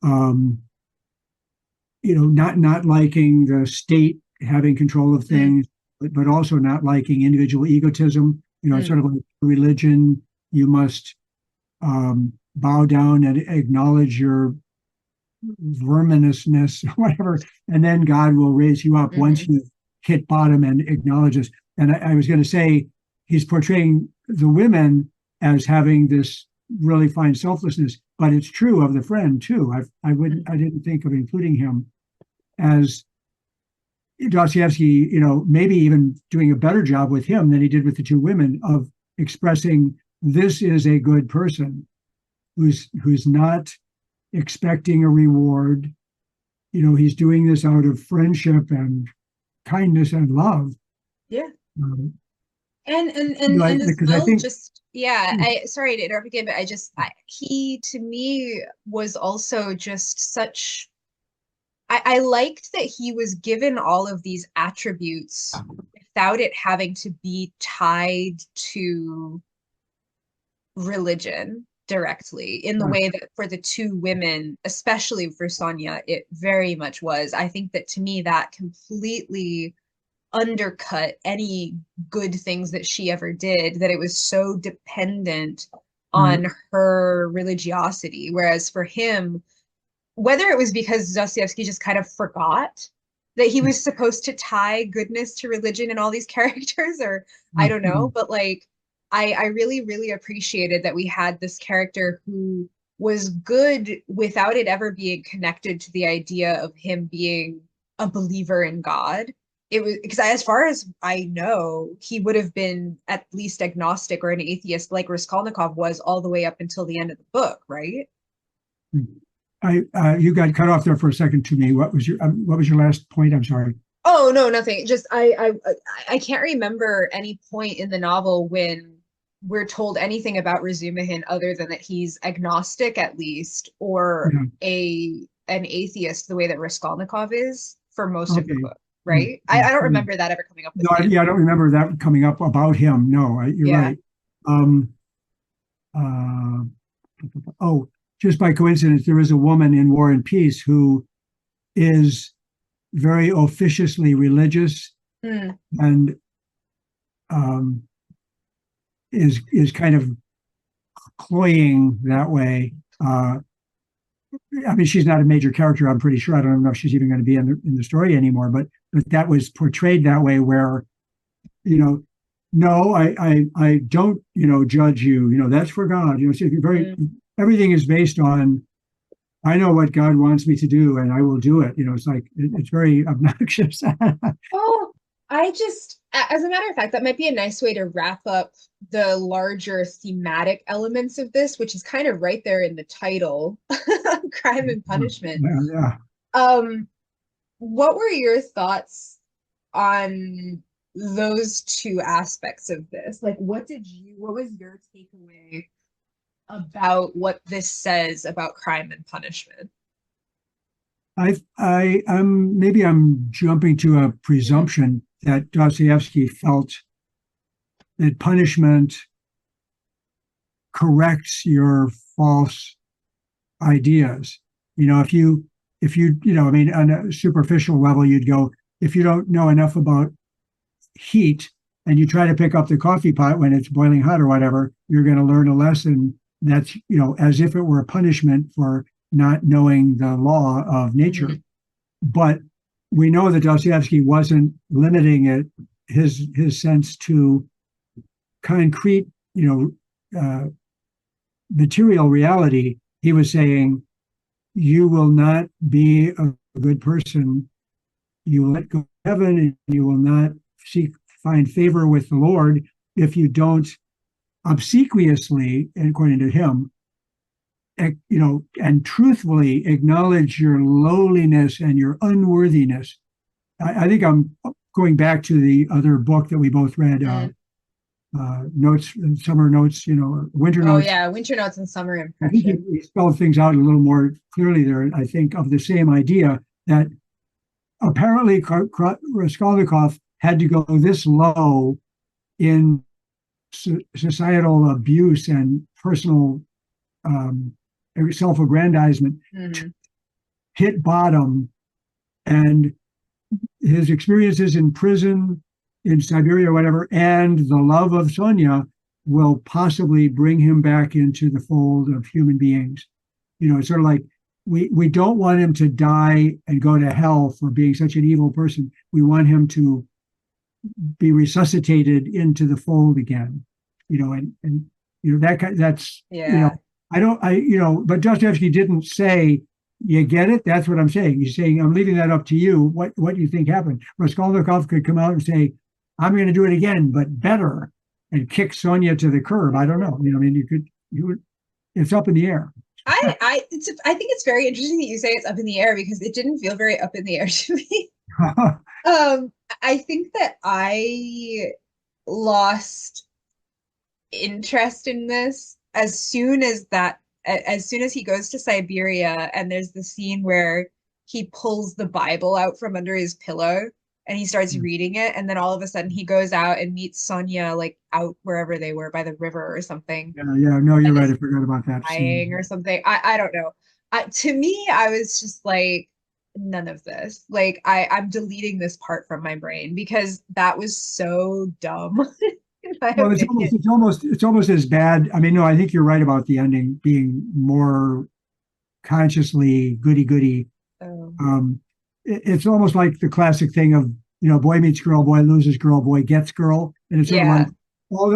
um, not liking the state having control of things, but also not liking individual egotism. It's sort of like religion. You must bow down and acknowledge your verminousness, whatever, and then God will raise you up once you hit bottom and acknowledge this. And I was going to say he's portraying the women as having this really fine selflessness, but it's true of the friend too. I didn't think of including him as Dostoevsky, maybe even doing a better job with him than he did with the two women of expressing this is a good person who's not expecting a reward. He's doing this out of friendship and kindness and love. yeah. Um, And as because I well, think, just yeah, I sorry to interrupt again, but he to me was also just such I liked that he was given all of these attributes without it having to be tied to religion directly in the way that for the two women, especially for Sonia, it very much was. I think that to me that completely undercut any good things that she ever did, that it was so dependent on her religiosity. Whereas for him, whether it was because Dostoevsky just kind of forgot that he was supposed to tie goodness to religion in all these characters, or I don't know, but like I really, really appreciated that we had this character who was good without it ever being connected to the idea of him being a believer in God. It was because as far as I know, he would have been at least agnostic or an atheist like Raskolnikov was all the way up until the end of the book, right? You got cut off there for a second to me. What was your last point? I'm sorry. Oh no, nothing. Just I can't remember any point in the novel when we're told anything about Razumihin other than that he's agnostic at least, or Yeah. a an atheist the way that Raskolnikov is for most of the Okay. book, right? I don't remember that ever coming up No, with him. yeah, I don't remember that coming up about him. No, you're Yeah. right. Um, uh, oh, just by coincidence, there is a woman in War and Peace who is very officiously religious Mm. and um, is kind of cloying that way. I mean, she's not a major character. I'm pretty sure. I don't know if she's even going to be in the story anymore. But that was portrayed that way, where no, I don't judge you. That's for God. So you're very everything is based on I know what God wants me to do, and I will do it. It's like it's very obnoxious. Oh, as a matter of fact, that might be a nice way to wrap up the larger thematic elements of this, which is kind of right there in the title, Crime and Punishment. Yeah, yeah. Um, what were your thoughts on those two aspects of this? Like, what was your takeaway about what this says about crime and punishment? I'm jumping to a presumption that Dostoevsky felt that punishment corrects your false ideas. I mean, on a superficial level, you'd go, if you don't know enough about heat and you try to pick up the coffee pot when it's boiling hot or whatever, you're going to learn a lesson that's, as if it were a punishment for not knowing the law of nature. Mm-hmm. But we know that Dostoevsky wasn't limiting it, his sense to concrete, material reality. He was saying, you will not be a good person. You will not go to heaven, and you will not find favor with the Lord if you don't obsequiously, according to him, and truthfully acknowledge your lowliness and your unworthiness. I think I'm going back to the other book that we both read, notes, summer notes, winter Oh notes. yeah, winter notes and summer I think impression. he spelled things out a little more clearly there. I think of the same idea that apparently Raskolnikov had to go this low in societal abuse and personal self-aggrandizement to hit bottom, and his experiences in prison in Siberia or whatever, and the love of Sonia will possibly bring him back into the fold of human beings. It's sort of like we don't want him to die and go to hell for being such an evil person. We want him to be resuscitated into the fold again. That's Yeah. but Dostoevsky didn't say, you get it? That's what I'm saying. He's saying, I'm leaving that up to you. What do you think happened? Raskolnikov could come out and say, I'm going to do it again, but better, and kick Sonia to the curb. I don't know. I mean, it's up in the air. I think it's very interesting that you say it's up in the air because it didn't feel very up in the air to me. I think that I lost interest in this as soon as he goes to Siberia and there's the scene where he pulls the Bible out from under his pillow and he starts reading it, and then all of a sudden he goes out and meets Sonia like out wherever they were by the river or something. Yeah, no, you're right. I forgot about that Dying scene. or something. I don't know. To me, I was just like, none of this. Like I'm deleting this part from my brain because that was so dumb, in my Well, opinion. it's almost as bad. I mean, no, I think you're right about the ending being more consciously goody goody. Oh. It's almost like the classic thing of boy meets girl, boy loses girl, boy gets girl, and it's sort of Yeah. like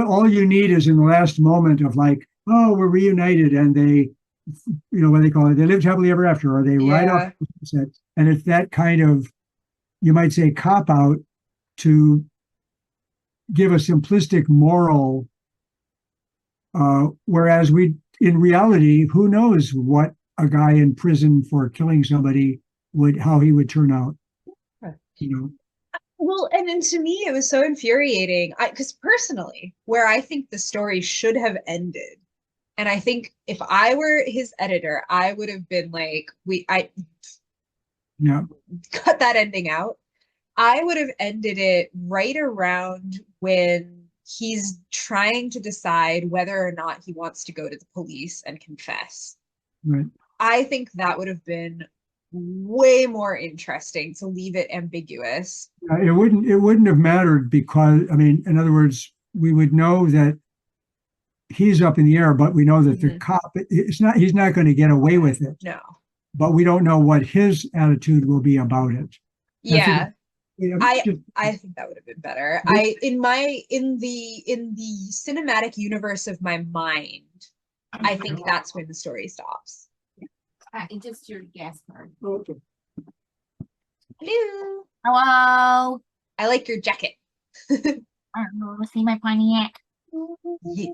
all you need is in the last moment of like, oh, we're reunited, and they what they call it, they lived happily ever after, or they ride off Yeah. the sunset. And it's that kind of, you might say, cop out to give a simplistic moral, whereas in reality, who knows what a guy in prison for killing somebody how he would turn out, you know? Well, and then to me, it was so infuriating. Because personally, where I think the story should have ended, and I think if I were his editor, I would have been like, I Yeah, cut that ending out. I would have ended it right around when he's trying to decide whether or not he wants to go to the police and confess. right. I think that would have been way more interesting to leave it ambiguous. It wouldn't have mattered because, I mean, in other words, we would know that he's up in the air, but we know that the Mhm. cop, he's not going to get away with it, No. but we don't know what his attitude will be about it. I think, Yeah. just, I think that would have been better. I in the cinematic universe of my mind, I think that's when the story stops. Just your gas card. okay. Hello. Hello. I like your jacket. I don't know. See my Pontiac. Yeah.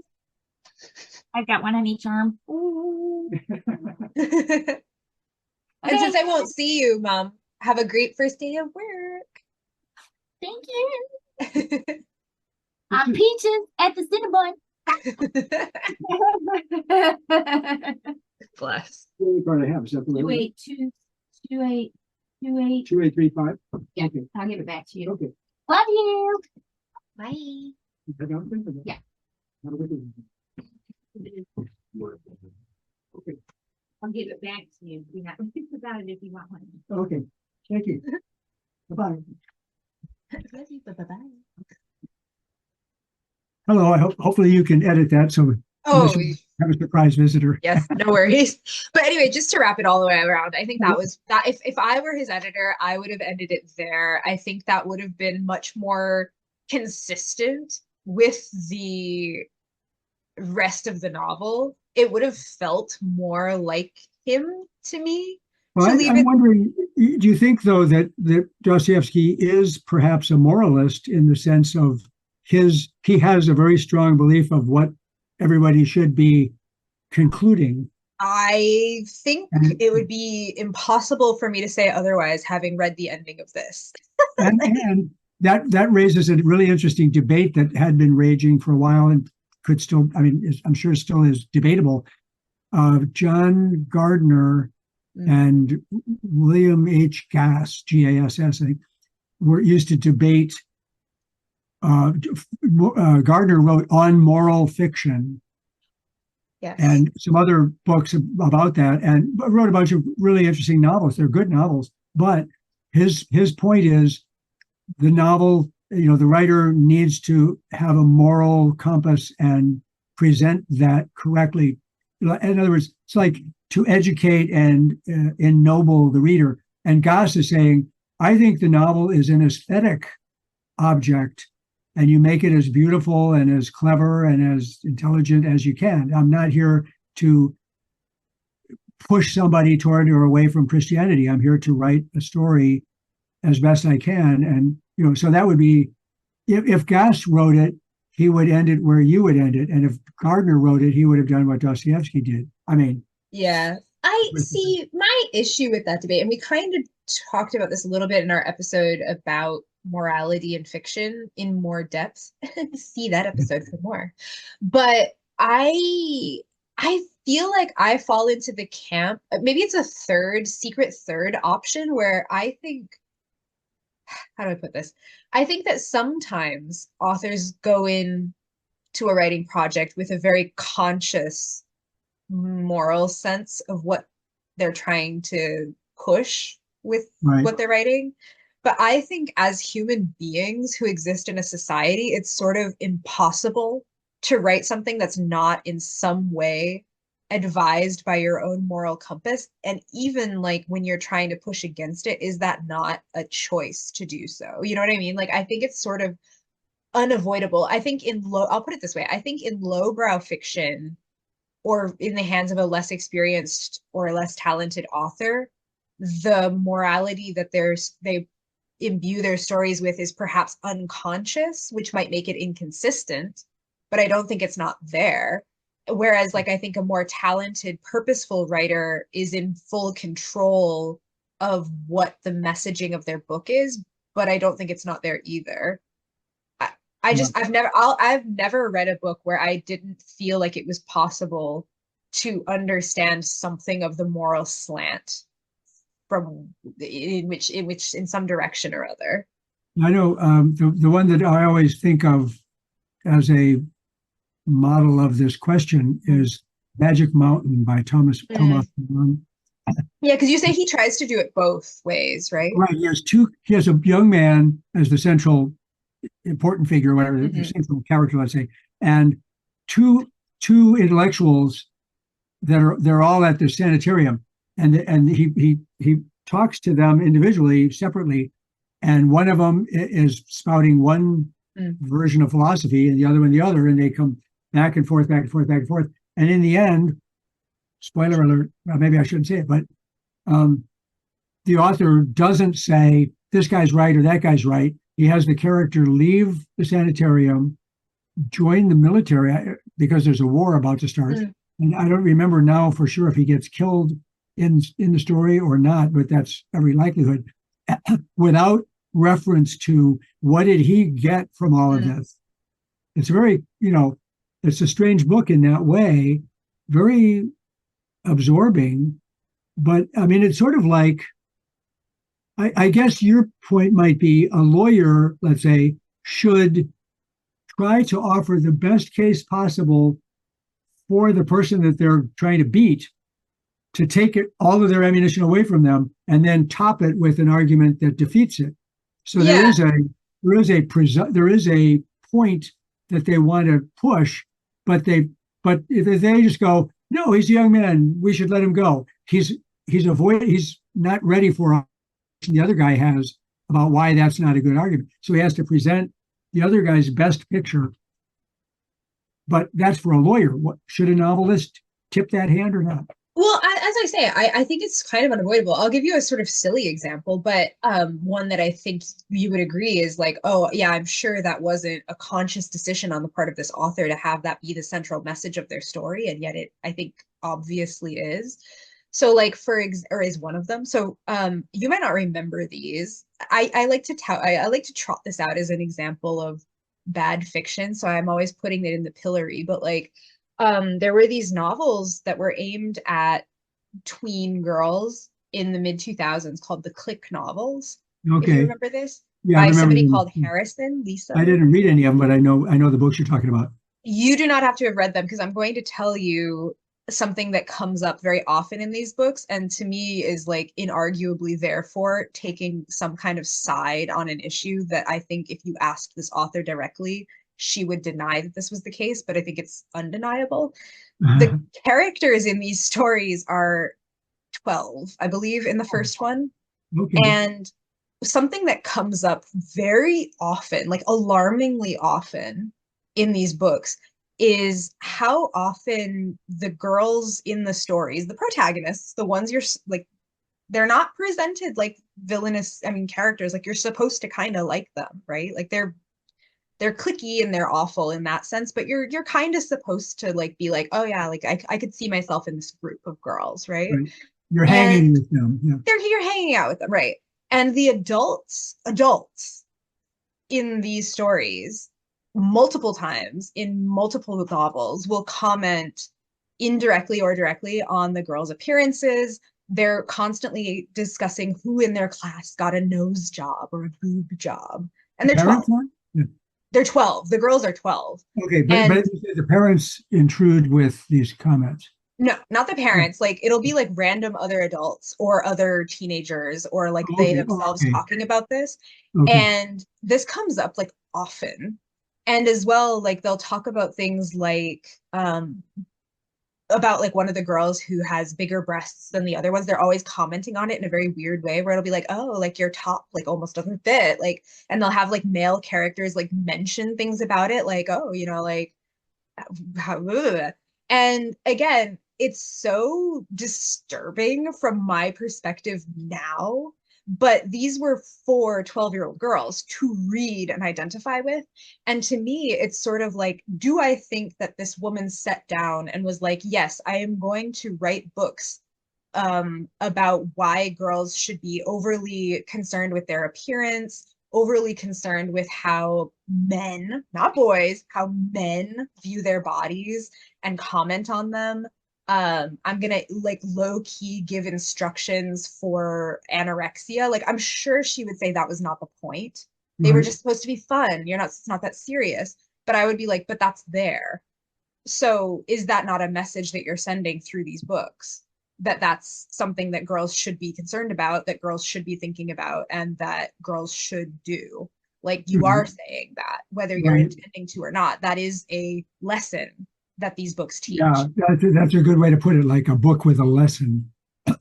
I've got one on each arm. And since I won't see you, Mom, have a great first day of work. Thank you. I'm Peaches at the Cinnabon. Bless. What are you going to have? Is that the 28, 28. 2835? Yeah, Okay. I'll give it back to you. Okay. Love you. Bye. Yeah. Have a good evening. Okay. I'll give it back to you. You have to think about it if you want one. Okay. Thank you. Bye-bye. Love you. Bye-bye. Hello. Hopefully you can edit that so Oh, we have a surprise visitor. yes, no worries. But anyway, just to wrap it all the way around, I think that was that if I were his editor, I would have ended it there. I think that would have been much more consistent with the rest of the novel. It would have felt more like him to me Well, to leave I'm it. wondering, do you think, though, that Dostoevsky is perhaps a moralist in the sense of he has a very strong belief of what everybody should be concluding? I think And, it would be impossible for me to say otherwise, having read the ending of this. and that raises a really interesting debate that had been raging for a while and could still, I mean, I'm sure still is debatable. John Gardner and William H. Gass, Gass, I think, used to debate. Gardner wrote On Moral Fiction, Yes. and some other books about that, and wrote a bunch of really interesting novels. They're good novels, but his point is the novel, the writer needs to have a moral compass and present that correctly. In other words, it's like to educate and ennoble the reader. And Goss is saying, I think the novel is an aesthetic object, and you make it as beautiful and as clever and as intelligent as you can. I'm not here to push somebody toward or away from Christianity. I'm here to write a story as best I can. And, so that would be, if Goss wrote it, he would end it where you would end it. And if Gardner wrote it, he would have done what Dostoevsky did. I mean, yeah. I see my issue with that debate, and we kind of talked about this a little bit in our episode about morality and fiction in more depth. See that episode for more. But I feel like I fall into the camp, maybe it's a secret third option where I think, how do I put this? I think that sometimes authors go in to a writing project with a very conscious moral sense of what they're trying to push with right. what they're writing. But I think as human beings who exist in a society, it's sort of impossible to write something that's not in some way advised by your own moral compass. And even like when you're trying to push against it, is that not a choice to do so? You know what I mean? Like, I think it's sort of unavoidable. I think I'll put it this way. I think in lowbrow fiction, or in the hands of a less experienced or less talented author, the morality that they imbue their stories with is perhaps unconscious, which might make it inconsistent, but I don't think it's not there. Whereas, like, I think a more talented, purposeful writer is in full control of what the messaging of their book is, but I don't think it's not there either. I, Yeah. I've never read a book where I didn't feel like it was possible to understand something of the moral slant from in which in some direction or other. I know the one that I always think of as a model of this question is Magic Mountain by Thomas Mann. Yeah, because you say he tries to do it both ways, right? Right. He has a young man as the central important figure, whatever the central character, let's say, and two intellectuals they're all at the sanitarium, and he talks to them individually, separately, and one of them is spouting one version of philosophy and the other one the other, and they come back and forth, back and forth, back and forth, and in the end, spoiler alert, well, maybe I shouldn't say it, but the author doesn't say this guy's right or that guy's right. He has the character leave the sanitarium, join the military because there's a war about to start. And I don't remember now for sure if he gets killed in the story or not, but that's every likelihood. Without reference to what did he get from all of this. It's very, it's a strange book in that way, very absorbing. But I mean, it's sort of like, I guess your point might be a lawyer, let's say, should try to offer the best case possible for the person that they're trying to beat, to take all of their ammunition away from them and then top it with an argument that defeats it. So there is a point that they want to push, but if they just go, no, he's a young man, we should let him go. He's not ready for the other guy has about why that's not a good argument. So he has to present the other guy's best picture. But that's for a lawyer. Should a novelist tip that hand or not? Well, as I say, I think it's kind of unavoidable. I'll give you a sort of silly example, but one that I think you would agree is like, oh, yeah, I'm sure that wasn't a conscious decision on the part of this author to have that be the central message of their story, and yet I think, obviously is. So, like, or is one of them. So, you might not remember these. I like to trot this out as an example of bad fiction. So I'm always putting it in the pillory, but like, there were these novels that were aimed at tween girls in the mid 2000s called the Click novels. If you Okay. remember this, Yeah, I by remember somebody them. called Harrison, Lisa. I didn't read any of them, but I know the books you're talking about. You do not have to have read them because I'm going to tell you something that comes up very often in these books, and to me is like inarguably therefore taking some kind of side on an issue that I think if you asked this author directly, she would deny that this was the case, but I think it's undeniable. The characters in these stories are 12, I believe, in the first one. Okay. And something that comes up very often, like alarmingly often in these books, is how often the girls in the stories, the protagonists, the ones you're like, they're not presented like villainous, characters. Like, you're supposed to kind of like them, right? Like, they're cliquey and they're awful in that sense, but you're kind of supposed to like be like, oh yeah, like I could see myself in this group of girls, right? You're hanging with them. Yeah. You're hanging out with them, right? And the adults in these stories multiple times in multiple novels will comment indirectly or directly on the girls' appearances. They're constantly discussing who in their class got a nose job or a boob job. And they're 12. Yeah. They're 12. The girls are 12. Okay, but the parents intrude with these comments. No, not the parents. Like, it'll be like random other adults or other teenagers or like they themselves talking about this. Okay. And this comes up like often. And as well, like they'll talk about things like about like one of the girls who has bigger breasts than the other ones. They're always commenting on it in a very weird way where it'll be like, oh, like your top like almost doesn't fit. Like, and they'll have like male characters like mention things about it, like, oh, like how, ugh. And again, it's so disturbing from my perspective now, but these were 4 12-year-old girls to read and identify with. And to me, it's sort of like, do I think that this woman sat down and was like, yes, I am going to write books about why girls should be overly concerned with their appearance, overly concerned with how men, not boys, how men view their bodies and comment on them. I'm gonna like low key give instructions for anorexia. Like I'm sure she would say that was not the point. They were Right. just supposed to be fun. It's not that serious. But I would be like, but that's there. So is that not a message that you're sending through these books? That that's something that girls should be concerned about, that girls should be thinking about, and that girls should do. Like you are saying that, whether you're Right. intending to or not, that is a lesson that these books Yeah, teach. that's a good way to put it, like a book with a lesson.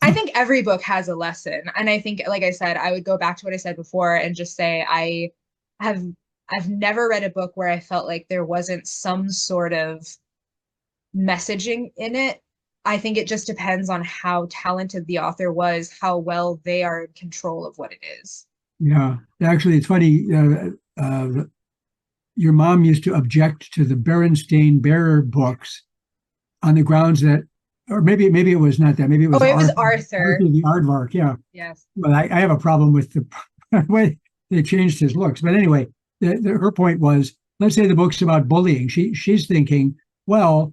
I think every book has a lesson. And I think, like I said, I would go back to what I said before and just say have I've never read a book where I felt like there wasn't some sort of messaging in it. I think it just depends on how talented the author was, how well they are in control of what it is. Yeah, actually, it's funny. Your mom used to object to the Berenstain Bear books on the grounds that, or maybe it was not that. Maybe it Oh, was it was Arthur, Arthur. Arthur the Aardvark. Yeah, Yes. but I have a problem with the way they changed his looks. But anyway, her point was, let's say the book's about bullying. She's thinking, well,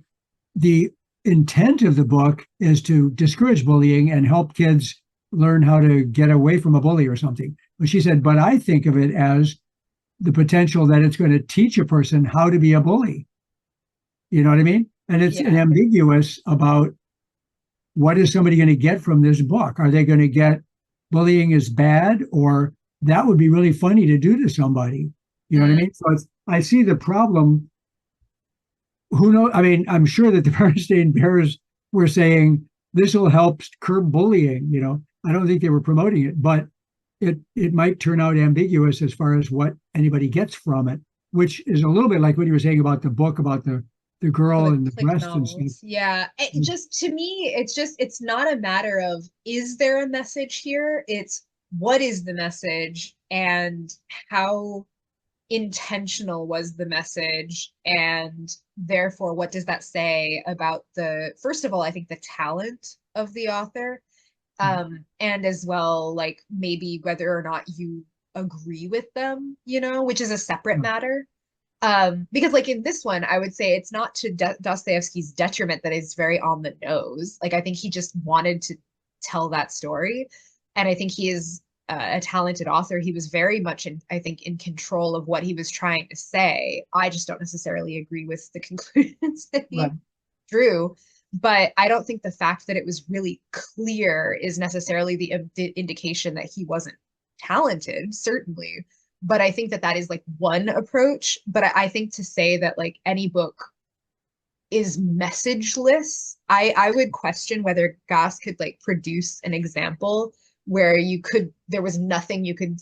the intent of the book is to discourage bullying and help kids learn how to get away from a bully or something. But she said, but I think of it as the potential that it's going to teach a person how to be a bully. You know what I mean? And it's Yeah. ambiguous about what is somebody going to get from this book. Are they going to get bullying is bad, or that would be really funny to do to somebody? You know what I mean? So I see the problem. Who knows? I mean, I'm sure that the Bernstein Bears were saying this will help curb bullying. I don't think they were promoting it, but it might turn out ambiguous as far as what anybody gets from it, which is a little bit like what you were saying about the book about the Oh, girl the and the click breast and stuff. novels. Yeah. It just to me, it's not a matter of is there a message here? It's what is the message and how intentional was the message, and therefore what does that say about the first of all, I think the talent of the author, and as well like maybe whether or not you agree with them, which is a separate matter. Because like in this one, I would say it's not to Dostoevsky's detriment that it's very on the nose. Like I think he just wanted to tell that story, and I think he is a talented author. He was very much I think, in control of what he was trying to say. I just don't necessarily agree with the conclusions that Right. he drew. But I don't think the fact that it was really clear is necessarily the indication that he wasn't talented, certainly. But I think that that is like one approach. But I think to say that like any book is messageless, I would question whether Goss could like produce an example where there was nothing you could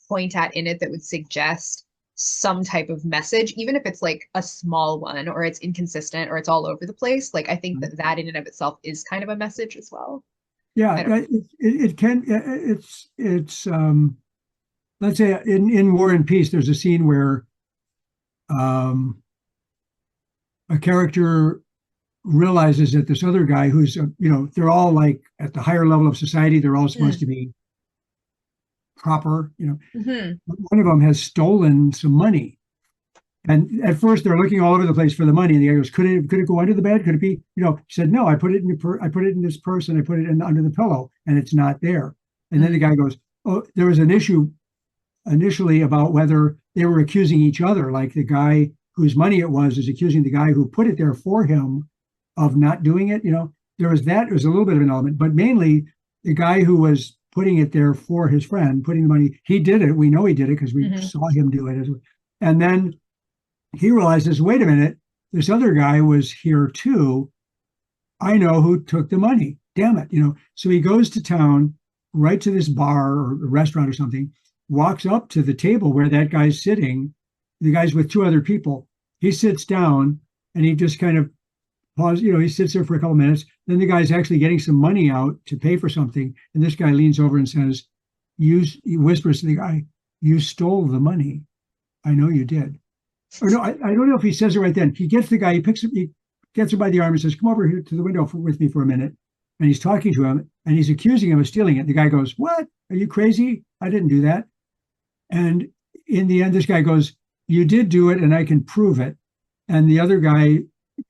point at in it that would suggest some type of message, even if it's like a small one or it's inconsistent or it's all over the place. Like I think that that in and of itself is kind of a message as well. Yeah, I don't know. it can. It's let's say in War and Peace, there's a scene where um, a character realizes that this other guy who's they're all like at the higher level of society, they're all supposed to be proper. Mm-hmm. One of them has stolen some money, and at first they're looking all over the place for the money, and the guy goes, could it go under the bed, could it be, he said, no, I put it in this purse, and I put it under the pillow, and it's not there. And then the guy goes, oh, there was an issue initially about whether they were accusing each other, like the guy whose money it was is accusing the guy who put it there for him of not doing it. There was that. It was a little bit of an element, but mainly the guy who was putting it there for his friend, putting the money, he did it. We know he did it because we saw him do it. And then he realizes, wait a minute, this other guy was here too. I know who took the money. Damn it. So he goes to town, right to this bar or restaurant or something, walks up to the table where that guy's sitting. The guy's with two other people. He sits down and he just kind of pause, he sits there for a couple minutes. Then the guy's actually getting some money out to pay for something. And this guy leans over and says, he whispers to the guy, you stole the money. I know you did. Or no, I don't know if he says it right then. He gets the guy, he gets him by the arm and says, come over here to the window with me for a minute. And he's talking to him and he's accusing him of stealing it. The guy goes, what? Are you crazy? I didn't do that. And in the end, this guy goes, you did do it and I can prove it. And the other guy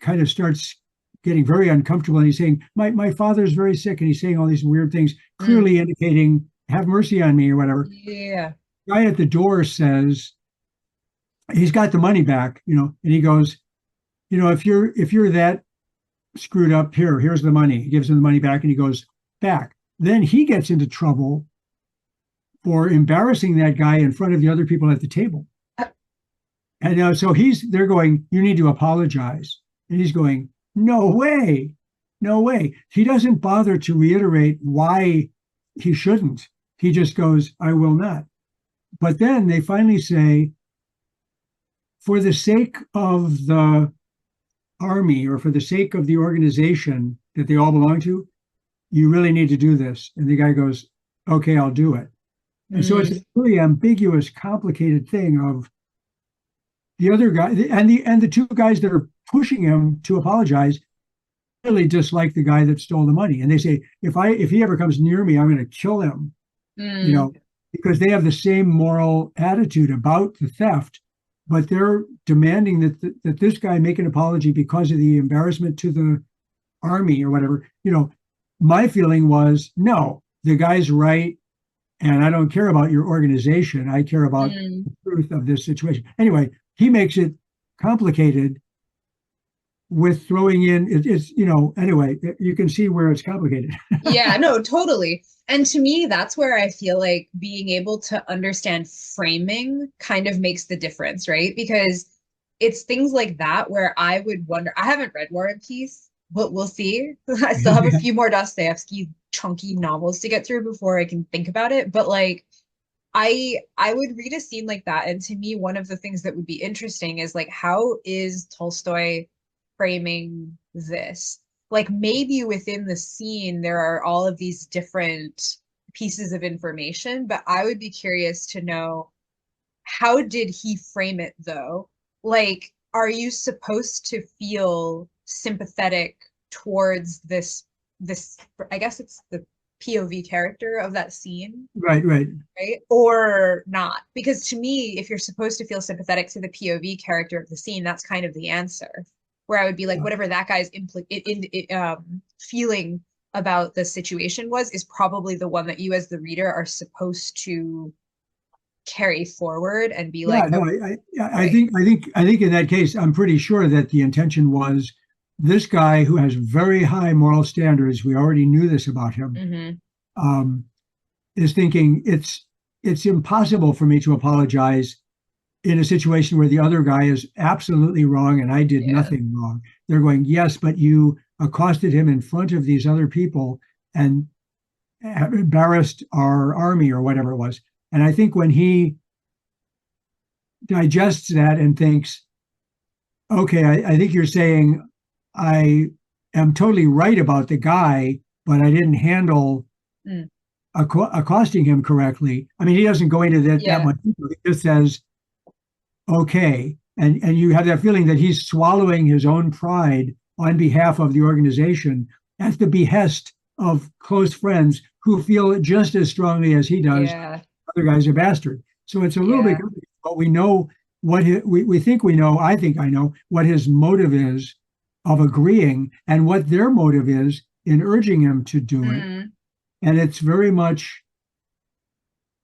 kind of starts getting very uncomfortable and he's saying, my father's very sick, and he's saying all these weird things, clearly indicating, have mercy on me or whatever. Yeah. The guy at the door says, he's got the money back, and he goes, if you're that screwed up, here's the money. He gives him the money back and he goes back. Then he gets into trouble for embarrassing that guy in front of the other people at the table. And so they're going, you need to apologize. And he's going, no way, no way. He doesn't bother to reiterate why he shouldn't. He just goes, I will not. But then they finally say, for the sake of the army or for the sake of the organization that they all belong to, you really need to do this. And the guy goes, okay, I'll do it. And so it's a really ambiguous, complicated thing of the other guy and the two guys that are pushing him to apologize really dislike the guy that stole the money. And they say, if he ever comes near me, I'm going to kill him, because they have the same moral attitude about the theft, but they're demanding that this guy make an apology because of the embarrassment to the army or whatever. My feeling was, no, the guy's right. And I don't care about your organization. I care about the truth of this situation. Anyway, he makes it complicated with throwing in, anyway, you can see where it's complicated. Yeah, no, totally. And to me, that's where I feel like being able to understand framing kind of makes the difference, right? Because it's things like that where I would wonder, I haven't read War and Peace, but we'll see. I still have a few more Dostoevsky chunky novels to get through before I can think about it. But like, I would read a scene like that, and to me, one of the things that would be interesting is like, how is Tolstoy framing this? Like maybe within the scene there are all of these different pieces of information, but I would be curious to know, how did he frame it though? Like, are you supposed to feel sympathetic towards this I guess it's the POV character of that scene, Right. right? Or not? Because to me, if you're supposed to feel sympathetic to the POV character of the scene, that's kind of the answer. Where I would be like, whatever that guy's feeling about the situation is probably the one that you as the reader are supposed to carry forward and be like, no, right. I think in that case, I'm pretty sure that the intention was this guy who has very high moral standards, we already knew this about him, is thinking it's impossible for me to apologize in a situation where the other guy is absolutely wrong and I did nothing wrong. They're going, yes, but you accosted him in front of these other people and embarrassed our army or whatever it was. And I think when he digests that and thinks, okay, I think you're saying I am totally right about the guy, but I didn't handle accosting him correctly. I mean, he doesn't go into that much. He just says, okay. And you have that feeling that he's swallowing his own pride on behalf of the organization at the behest of close friends who feel just as strongly as he does. Other guy's a bastard. So it's a little bit, but we know what we think we know. I think I know what his motive is of agreeing and what their motive is in urging him to do it. And it's very much,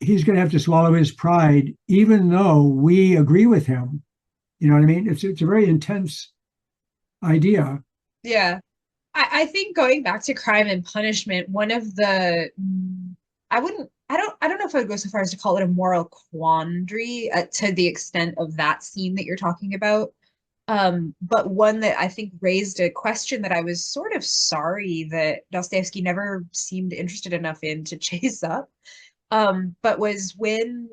he's going to have to swallow his pride, even though we agree with him. You know what I mean? It's a very intense idea. Yeah. I think going back to Crime and Punishment, one of the, I don't know if I would go so far as to call it a moral quandary to the extent of that scene that you're talking about. But one that I think raised a question that I was sort of sorry that Dostoevsky never seemed interested enough in to chase up. But was when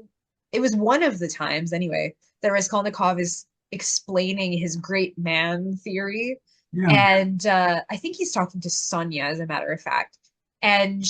it was one of the times anyway that Raskolnikov is explaining his great man theory, Yeah. And I think he's talking to Sonia, as a matter of fact. And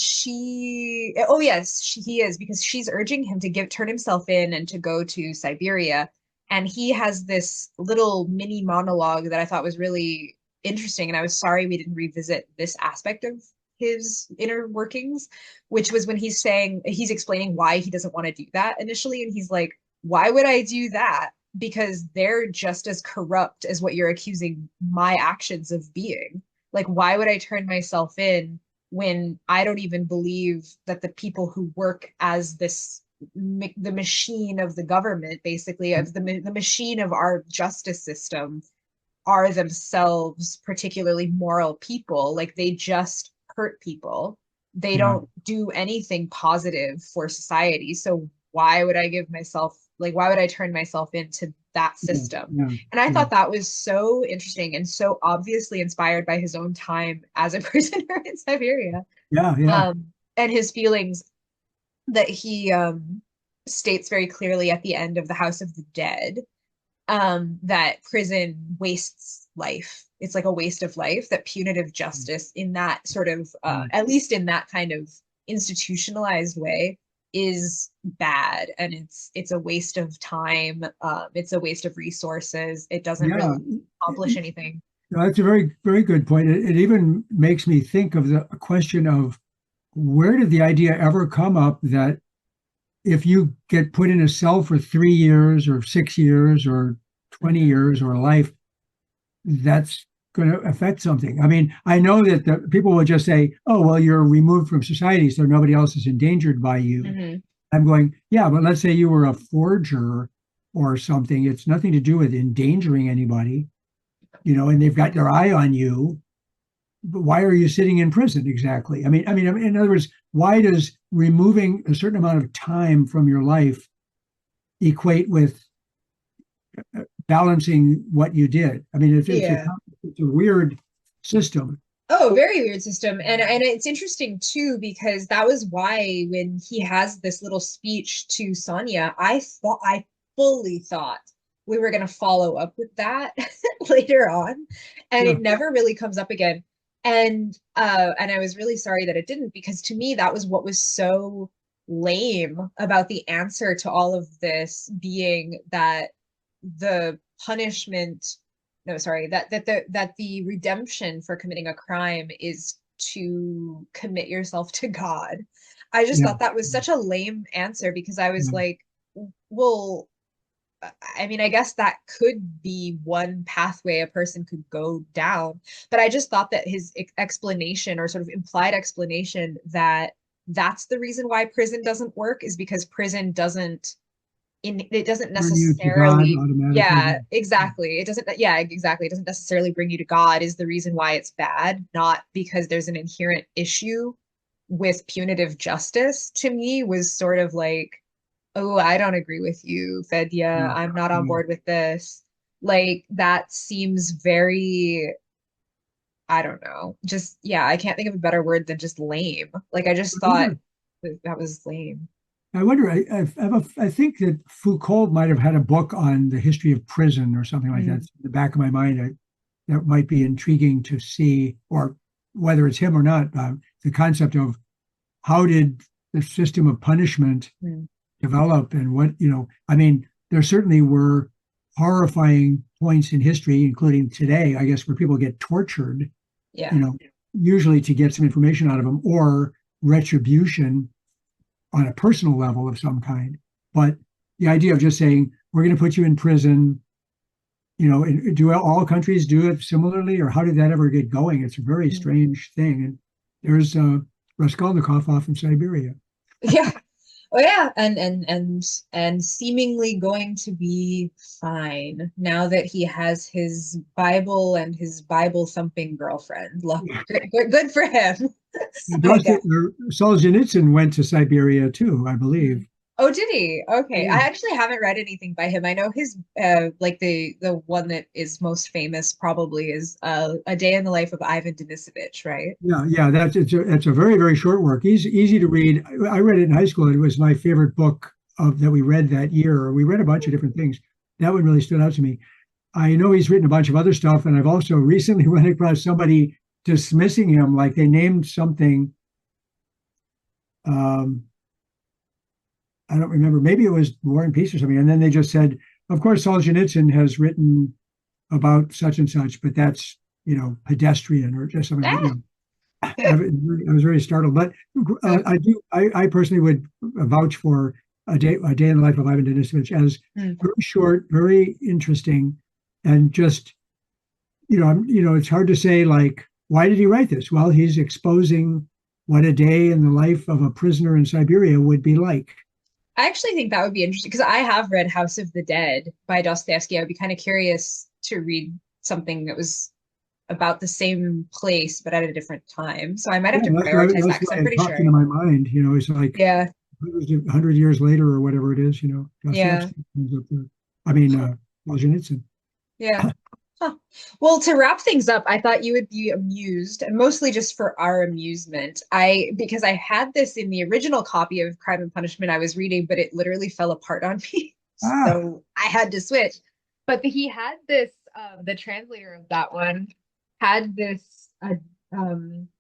oh yes, he is, because she's urging him to turn himself in and to go to Siberia. And he has this little mini monologue that I thought was really interesting. And I was sorry we didn't revisit this aspect of his inner workings, which was when he's explaining why he doesn't want to do that initially. And he's like, why would I do that? Because they're just as corrupt as what you're accusing my actions of being. Like, why would I turn myself in when I don't even believe that the people who work as the machine of the government, basically, of the machine of our justice system, are themselves particularly moral people? Like, they just hurt people. They Yeah. don't do anything positive for society. So why would I turn myself into that Yeah. system? Yeah. And I Yeah. thought that was so interesting and so obviously inspired by his own time as a prisoner in Siberia. Yeah. Yeah. And his feelings that he states very clearly at the end of The House of the Dead, that prison wastes life. It's like a waste of life, that punitive justice in that sort of, Yeah. at least in that kind of institutionalized way, is bad. And it's a waste of time. It's a waste of resources. It doesn't Yeah. really accomplish anything. No, that's a very, very good point. It even makes me think of the question of where did the idea ever come up that if you get put in a cell for 3 years or 6 years or 20 Mhm. years or life, that's going to affect something. I mean, I know that the people will just say, oh, well, you're removed from society, so nobody else is endangered by you. Mhm. I'm going, yeah, but let's say you were a forger or something. It's nothing to do with endangering anybody, and they've got their eye on you. But why are you sitting in prison exactly? I mean, in other words, why does removing a certain amount of time from your life equate with balancing what you did? I mean, Yeah. it's a weird system. Oh, very weird system. And it's interesting too, because that was why when he has this little speech to Sonia, I fully thought we were gonna follow up with that later on. And Yeah. it never really comes up again. And I was really sorry that it didn't, because to me that was what was so lame about the answer to all of this, being that the punishment no sorry that the redemption for committing a crime is to commit yourself to God. I just Yeah. thought that was such a lame answer, because I was Yeah. like, well, I mean, I guess that could be one pathway a person could go down, but I just thought that his explanation, or sort of implied explanation, that that's the reason why prison doesn't work, is because prison doesn't it doesn't Turn you to God necessarily, automatically. yeah, exactly, it doesn't, yeah, exactly, it doesn't necessarily bring you to God, is the reason why it's bad, not because there's an inherent issue with punitive justice. To me, was sort of like, oh, I don't agree with you, Fedya, Yeah. I'm not on Yeah. board with this. Like, that seems very, I don't know, just, yeah, I can't think of a better word than just lame. Like, I just I thought wonder. that was lame. I wonder. I think that Foucault might have had a book on the history of prison or something like that. Mm, It's in the back of my mind. That might be intriguing to see, or whether it's him or not. The concept of how did the system of punishment mm, develop, and what. I mean, there certainly were horrifying points in history, including today, I guess, where people get tortured. yeah. You know, usually to get some information out of them or retribution on a personal level of some kind. But the idea of just saying, we're going to put you in prison, do all countries do it similarly, or how did that ever get going? It's a very Mm. strange thing. And there's Raskolnikov off in Siberia. Yeah. Oh yeah, and seemingly going to be fine now that he has his Bible and his Bible thumping girlfriend. Look, good for him, I guess. Solzhenitsyn went to Siberia too, I Mm. believe. Oh, did he? Okay. I Yeah, actually haven't read anything by him. I know his like the one that is most famous probably is A Day in the Life of Ivan Denisovich, right? yeah, yeah. It's a very, very short work. Easy to read. I read it in high school. It was my favorite book that we read that year. We read a bunch of different things. That one really stood out to me. I know he's written a bunch of other stuff, and I've also recently run across somebody dismissing him, like they named something. Um, I don't remember. Maybe it was War and Peace or something, and then they just said, "Of course, Solzhenitsyn has written about such and such, but that's pedestrian or just something." Ah, I was very startled, but I do. I personally would vouch for a day in the life of Ivan Denisovich as mm. very short, very interesting, and just it's hard to say like why did he write this? Well, he's exposing what a day in the life of a prisoner in Siberia would be like. I actually think that would be interesting because I have read House of the Dead by Dostoevsky. I would be kind of curious to read something that was about the same place but at a different time. So I might Yeah, have to that's prioritize that because why I'm it pretty popped sure. into my mind. It's like Yeah, 100 years later or whatever it is. yeah, Dostoevsky comes up there. I mean, huh, Solzhenitsyn. yeah. Huh. Well, to wrap things up, I thought you would be amused, and mostly just for our amusement. Because I had this in the original copy of Crime and Punishment I was reading, but it literally fell apart on me. Ah, So I had to switch. But he had this, the translator of that one had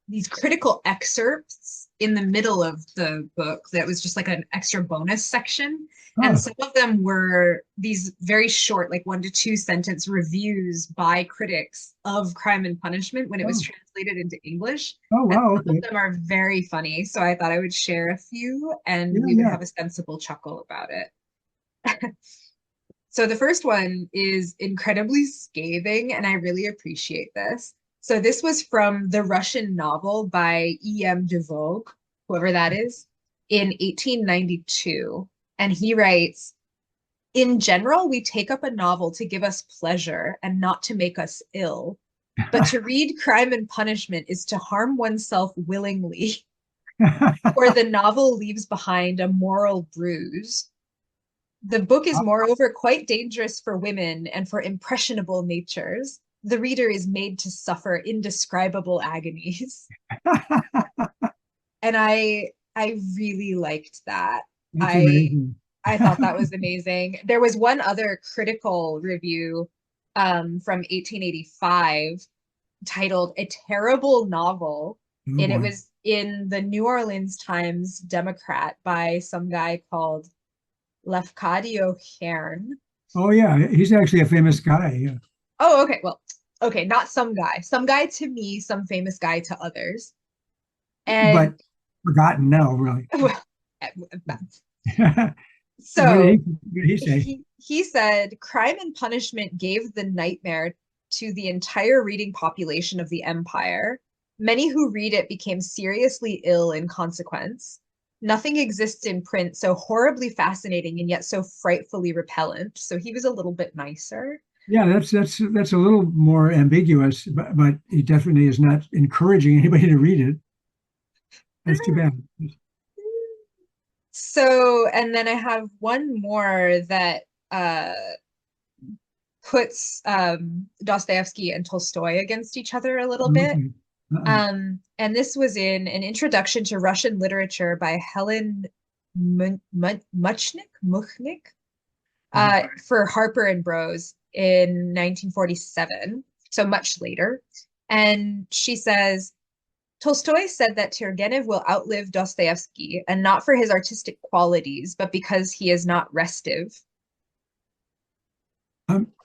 these critical excerpts in the middle of the book that was just like an extra bonus section. And ah, some of them were these very short, like 1 to 2 sentence reviews by critics of Crime and Punishment when it was oh, translated into English. oh, And wow. some of Okay. them are very funny. So I thought I would share a few and Yeah, we would yeah. have a sensible chuckle about it. So the first one is incredibly scathing, and I really appreciate this. So this was from the Russian novel by E.M. de Vogue, whoever that is, in 1892. And he writes, in general, we take up a novel to give us pleasure and not to make us ill. But to read Crime and Punishment is to harm oneself willingly, for the novel leaves behind a moral bruise. The book is moreover quite dangerous for women and for impressionable natures. The reader is made to suffer indescribable agonies. And I really liked that. That's I amazing. I thought that was amazing. There was one other critical review from 1885 titled A Terrible Novel, Oh and it boy. was in the New Orleans Times Democrat by some guy called Lefcadio Hearn. Oh yeah, he's actually a famous guy. Yeah. Oh, okay. Well, okay, not some guy. Some guy to me, some famous guy to others. But And forgotten now, really. well, What so did he say? he said Crime and Punishment gave the nightmare to the entire reading population of the empire. Many who read it became seriously ill in consequence. Nothing exists in print so horribly fascinating and yet so frightfully repellent. So he was a little bit nicer. Yeah, that's a little more ambiguous, but he definitely is not encouraging anybody to read it. That's too bad. So, and then I have one more that puts Dostoevsky and Tolstoy against each other a little bit. Okay. Uh-uh. And this was in an introduction to Russian literature by Helen Muchnik for Harper and Bros in 1947, so much later. And she says, Tolstoy said that Turgenev will outlive Dostoevsky, and not for his artistic qualities, but because he is not restive.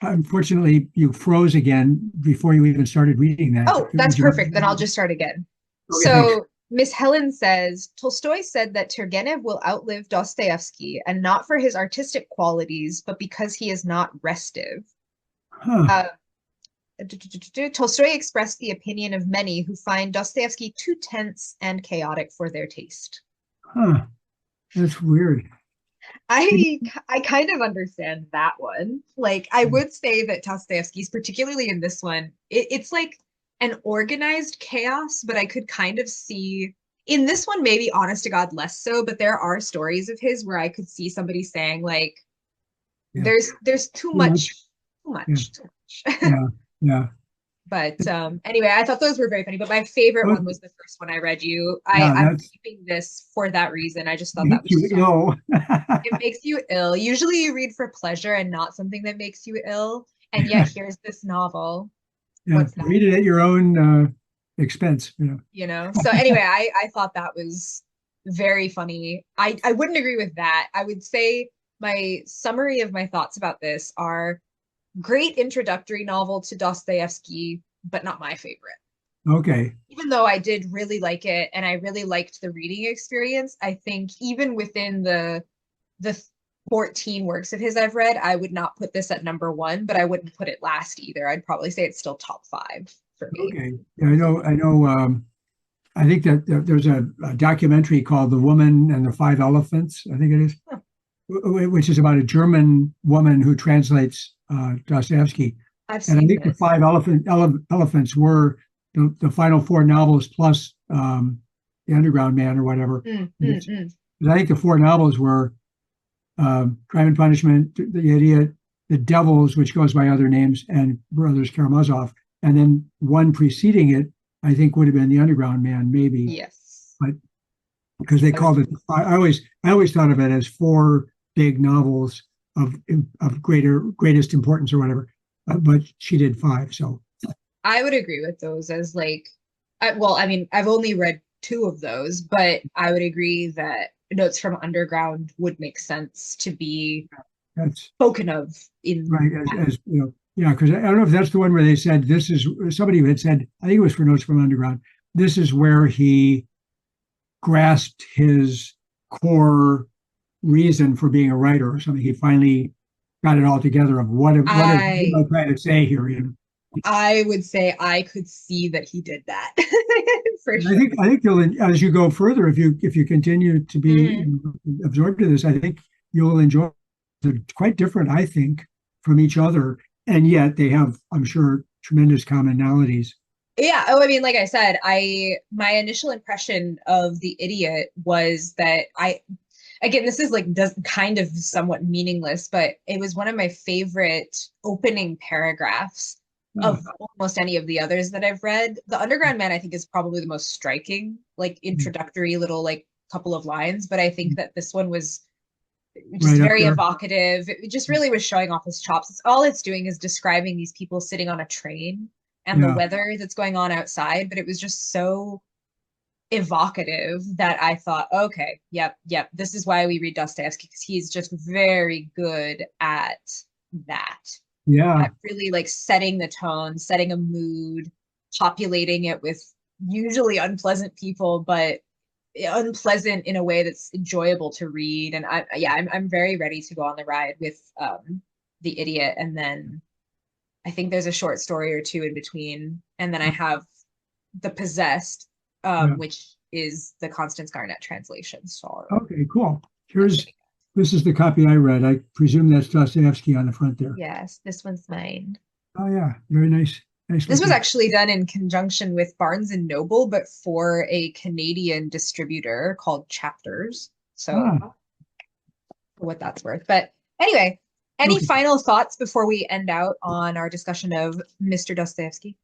Unfortunately, you froze again before you even started reading that. Oh, that's Would you perfect. Then I'll just start again. Okay, thanks. So Miss Helen says Tolstoy said that Turgenev will outlive Dostoevsky, and not for his artistic qualities, but because he is not restive. Huh. Uh, Tolstoy expressed the opinion of many who find Dostoevsky too tense and chaotic for their taste. Huh. That's weird. I kind of understand that one. Like I would say that Dostoevsky's, particularly in this one, it's like an organized chaos, but I could kind of see in this one, maybe honest to God, less so, but there are stories of his where I could see somebody saying like Yeah. there's too Too much, much. too Yeah. much, too much. Yeah. Yeah. But anyway, I thought those were very funny. But my favorite Oh, one was the first one I read you. yeah, I'm that's keeping this for that reason. I just thought that makes was you so, ill. it makes you ill. Usually you read for pleasure and not something that makes you ill. And yet here's this novel. Yeah, What's that? read it at your own expense. You know? So anyway, I thought that was very funny. I wouldn't agree with that. I would say my summary of my thoughts about this are great introductory novel to Dostoevsky, but not my favorite. Okay. Even though I did really like it and I really liked the reading experience, I think even within the 14 works of his I've read, I would not put this at number one, but I wouldn't put it last either. I'd probably say it's still top five for me. Okay. Yeah, I know. I know. I think that there's a documentary called "The Woman and the Five Elephants." I think it is, Huh. which is about a German woman who translates Dostoevsky. I've And I seen think the this. five elephants were the final four novels plus the Underground Man or whatever. Mm, And mm, mm. I think the four novels were Crime and Punishment, The Idiot, The Devils, which goes by other names, and Brothers Karamazov. And then one preceding it, I think, would have been The Underground Man, maybe. Yes. But because they called it, I always thought of it as four big novels of greatest importance or whatever. But she did five, so I would agree with those as like, well, I mean, I've only read two of those, but I would agree that Notes from Underground would make sense to be that's spoken of in right. As yeah, because I don't know if that's the one where they said this is somebody who had said, I think it was for Notes from Underground. This is where he grasped his core reason for being a writer or something. He finally got it all together of what am I trying to say here? I would say I could see that he did that for And sure. I think you'll, as you go further, if you continue to be Mhm. absorbed in this, I think you'll enjoy. They're quite different, I think, from each other, and yet they have, I'm sure, tremendous commonalities. Yeah. Oh, I mean, like I said, my initial impression of The Idiot was that again, this is like does kind of somewhat meaningless, but it was one of my favorite opening paragraphs Yeah, of almost any of the others that I've read. The Underground Man, I think, is probably the most striking, like introductory little like couple of lines, but I think that this one was just right up very there. evocative. It just really was showing off his chops. All it's doing is describing these people sitting on a train and the Yeah, weather that's going on outside, but it was just so evocative that I thought, okay, yep, this is why we read Dostoevsky because he's just very good at that. yeah, At really like setting the tone, setting a mood, populating it with usually unpleasant people, but unpleasant in a way that's enjoyable to read. And I'm very ready to go on the ride with The Idiot, and then I think there's a short story or two in between, and then I have The Possessed, yeah. which is the Constance Garnett translation. So Okay, cool. that's This is the copy I read. I presume that's Dostoevsky on the front there. yes, this one's mine. Oh yeah, very nice, nice This was looking. actually done in conjunction with Barnes and Noble, but for a Canadian distributor called Chapters. So Ah, for what that's worth. But anyway, any okay. final thoughts before we end out on our discussion of Mr. Dostoevsky?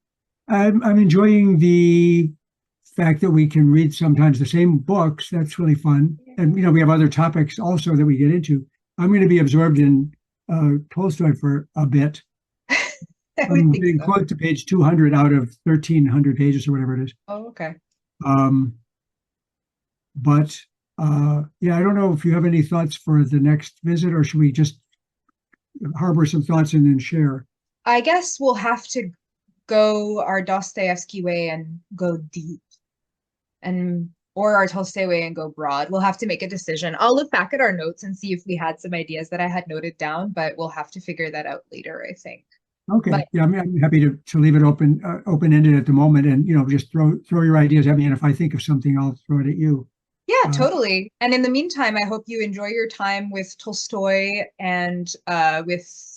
I'm enjoying the fact that we can read sometimes the same books. That's really fun. And we have other topics also that we get into. I'm going to be absorbed in Tolstoy for a bit. I would I'm think getting so. close to page 200 out of 1,300 pages or whatever it is. Oh, okay. Um, but yeah, I don't know if you have any thoughts for the next visit, or should we just harbor some thoughts and then share? I guess we'll have to go our Dostoevsky way and go deep, and or our Tolstoy way and go broad. We'll have to make a decision. I'll look back at our notes and see if we had some ideas that I had noted down, but we'll have to figure that out later, I think. Okay. But Yeah, I'm happy to leave it open-ended at the moment, and just throw your ideas at me, and if I think of something, I'll throw it at you. yeah, Uh, totally. And in the meantime, I hope you enjoy your time with Tolstoy and with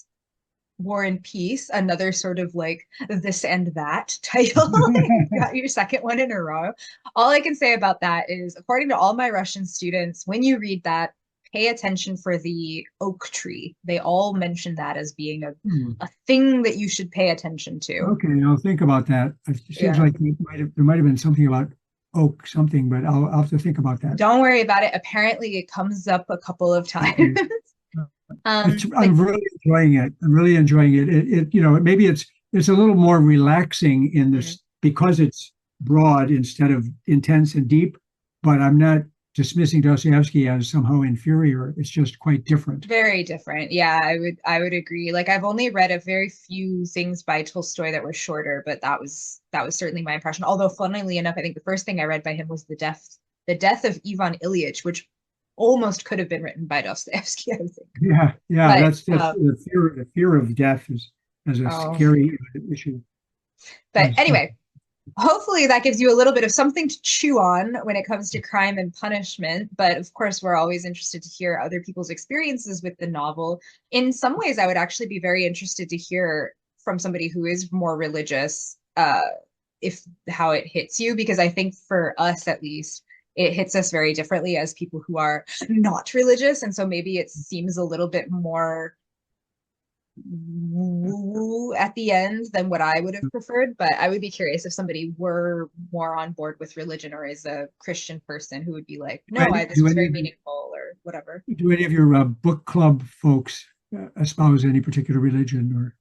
War and Peace, another sort of like this and that title. You got your second one in a row. All I can say about that is, according to all my Russian students, when you read that, pay attention for the oak tree. They all mention that as being hmm, a thing that you should pay attention to. okay, I'll think about that. It seems Yeah. like there might have been something about oak something, but I'll have to think about that. Don't worry about it. Apparently, it comes up a couple of times. Okay. But I'm really enjoying it. I'm really enjoying it. Maybe it's a little more relaxing in Mhm. this because it's broad instead of intense and deep, but I'm not dismissing Dostoevsky as somehow inferior. It's just quite different. Very different. Yeah, I would agree. Like I've only read a very few things by Tolstoy that were shorter, but that was certainly my impression. Although funnily enough, I think the first thing I read by him was the death of Ivan Ilyich, which almost could have been written by Dostoevsky, I think. Yeah, yeah, But that's the fear of death is as a oh, scary issue. but anyway, hopefully that gives you a little bit of something to chew on when it comes to crime and punishment. But of course, we're always interested to hear other people's experiences with the novel. In some ways, I would actually be very interested to hear from somebody who is more religious, if how it hits you, because I think for us at least, it hits us very differently as people who are not religious. And so maybe it seems a little bit more woo at the end than what I would have preferred, but I would be curious if somebody were more on board with religion or is a Christian person who would be like, Do no, any, this do was any very of you, meaningful or whatever. do any of your book club folks espouse any particular religion or?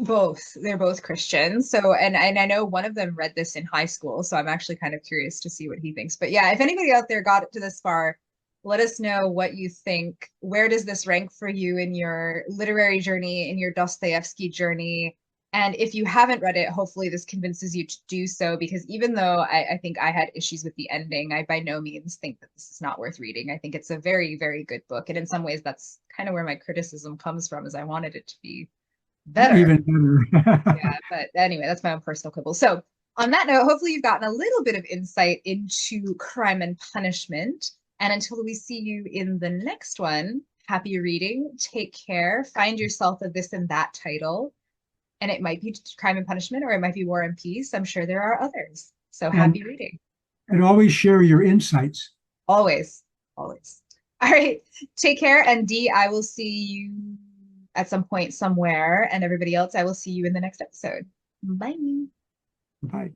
Both. They're both Christian. So, and I know one of them read this in high school, so I'm actually kind of curious to see what he thinks. But yeah, if anybody out there got it to this far, let us know what you think. Where does this rank for you in your literary journey, in your Dostoevsky journey? And if you haven't read it, hopefully this convinces you to do so, because even though I think I had issues with the ending, I by no means think that this is not worth reading. I think it's a very, very good book. And in some ways, that's kind of where my criticism comes from, is I wanted it to be better. Even better. Yeah, but anyway, that's my own personal quibble. So, on that note, hopefully you've gotten a little bit of insight into Crime and Punishment. And until we see you in the next one, happy reading, take care, find yourself a this and that title. And it might be Crime and Punishment or it might be War and Peace. I'm sure there are others. So, and happy reading. and always share your insights. Always, always. All right, take care. And Dee, I will see you at some point somewhere. And everybody else, I will see you in the next episode. Bye. Bye.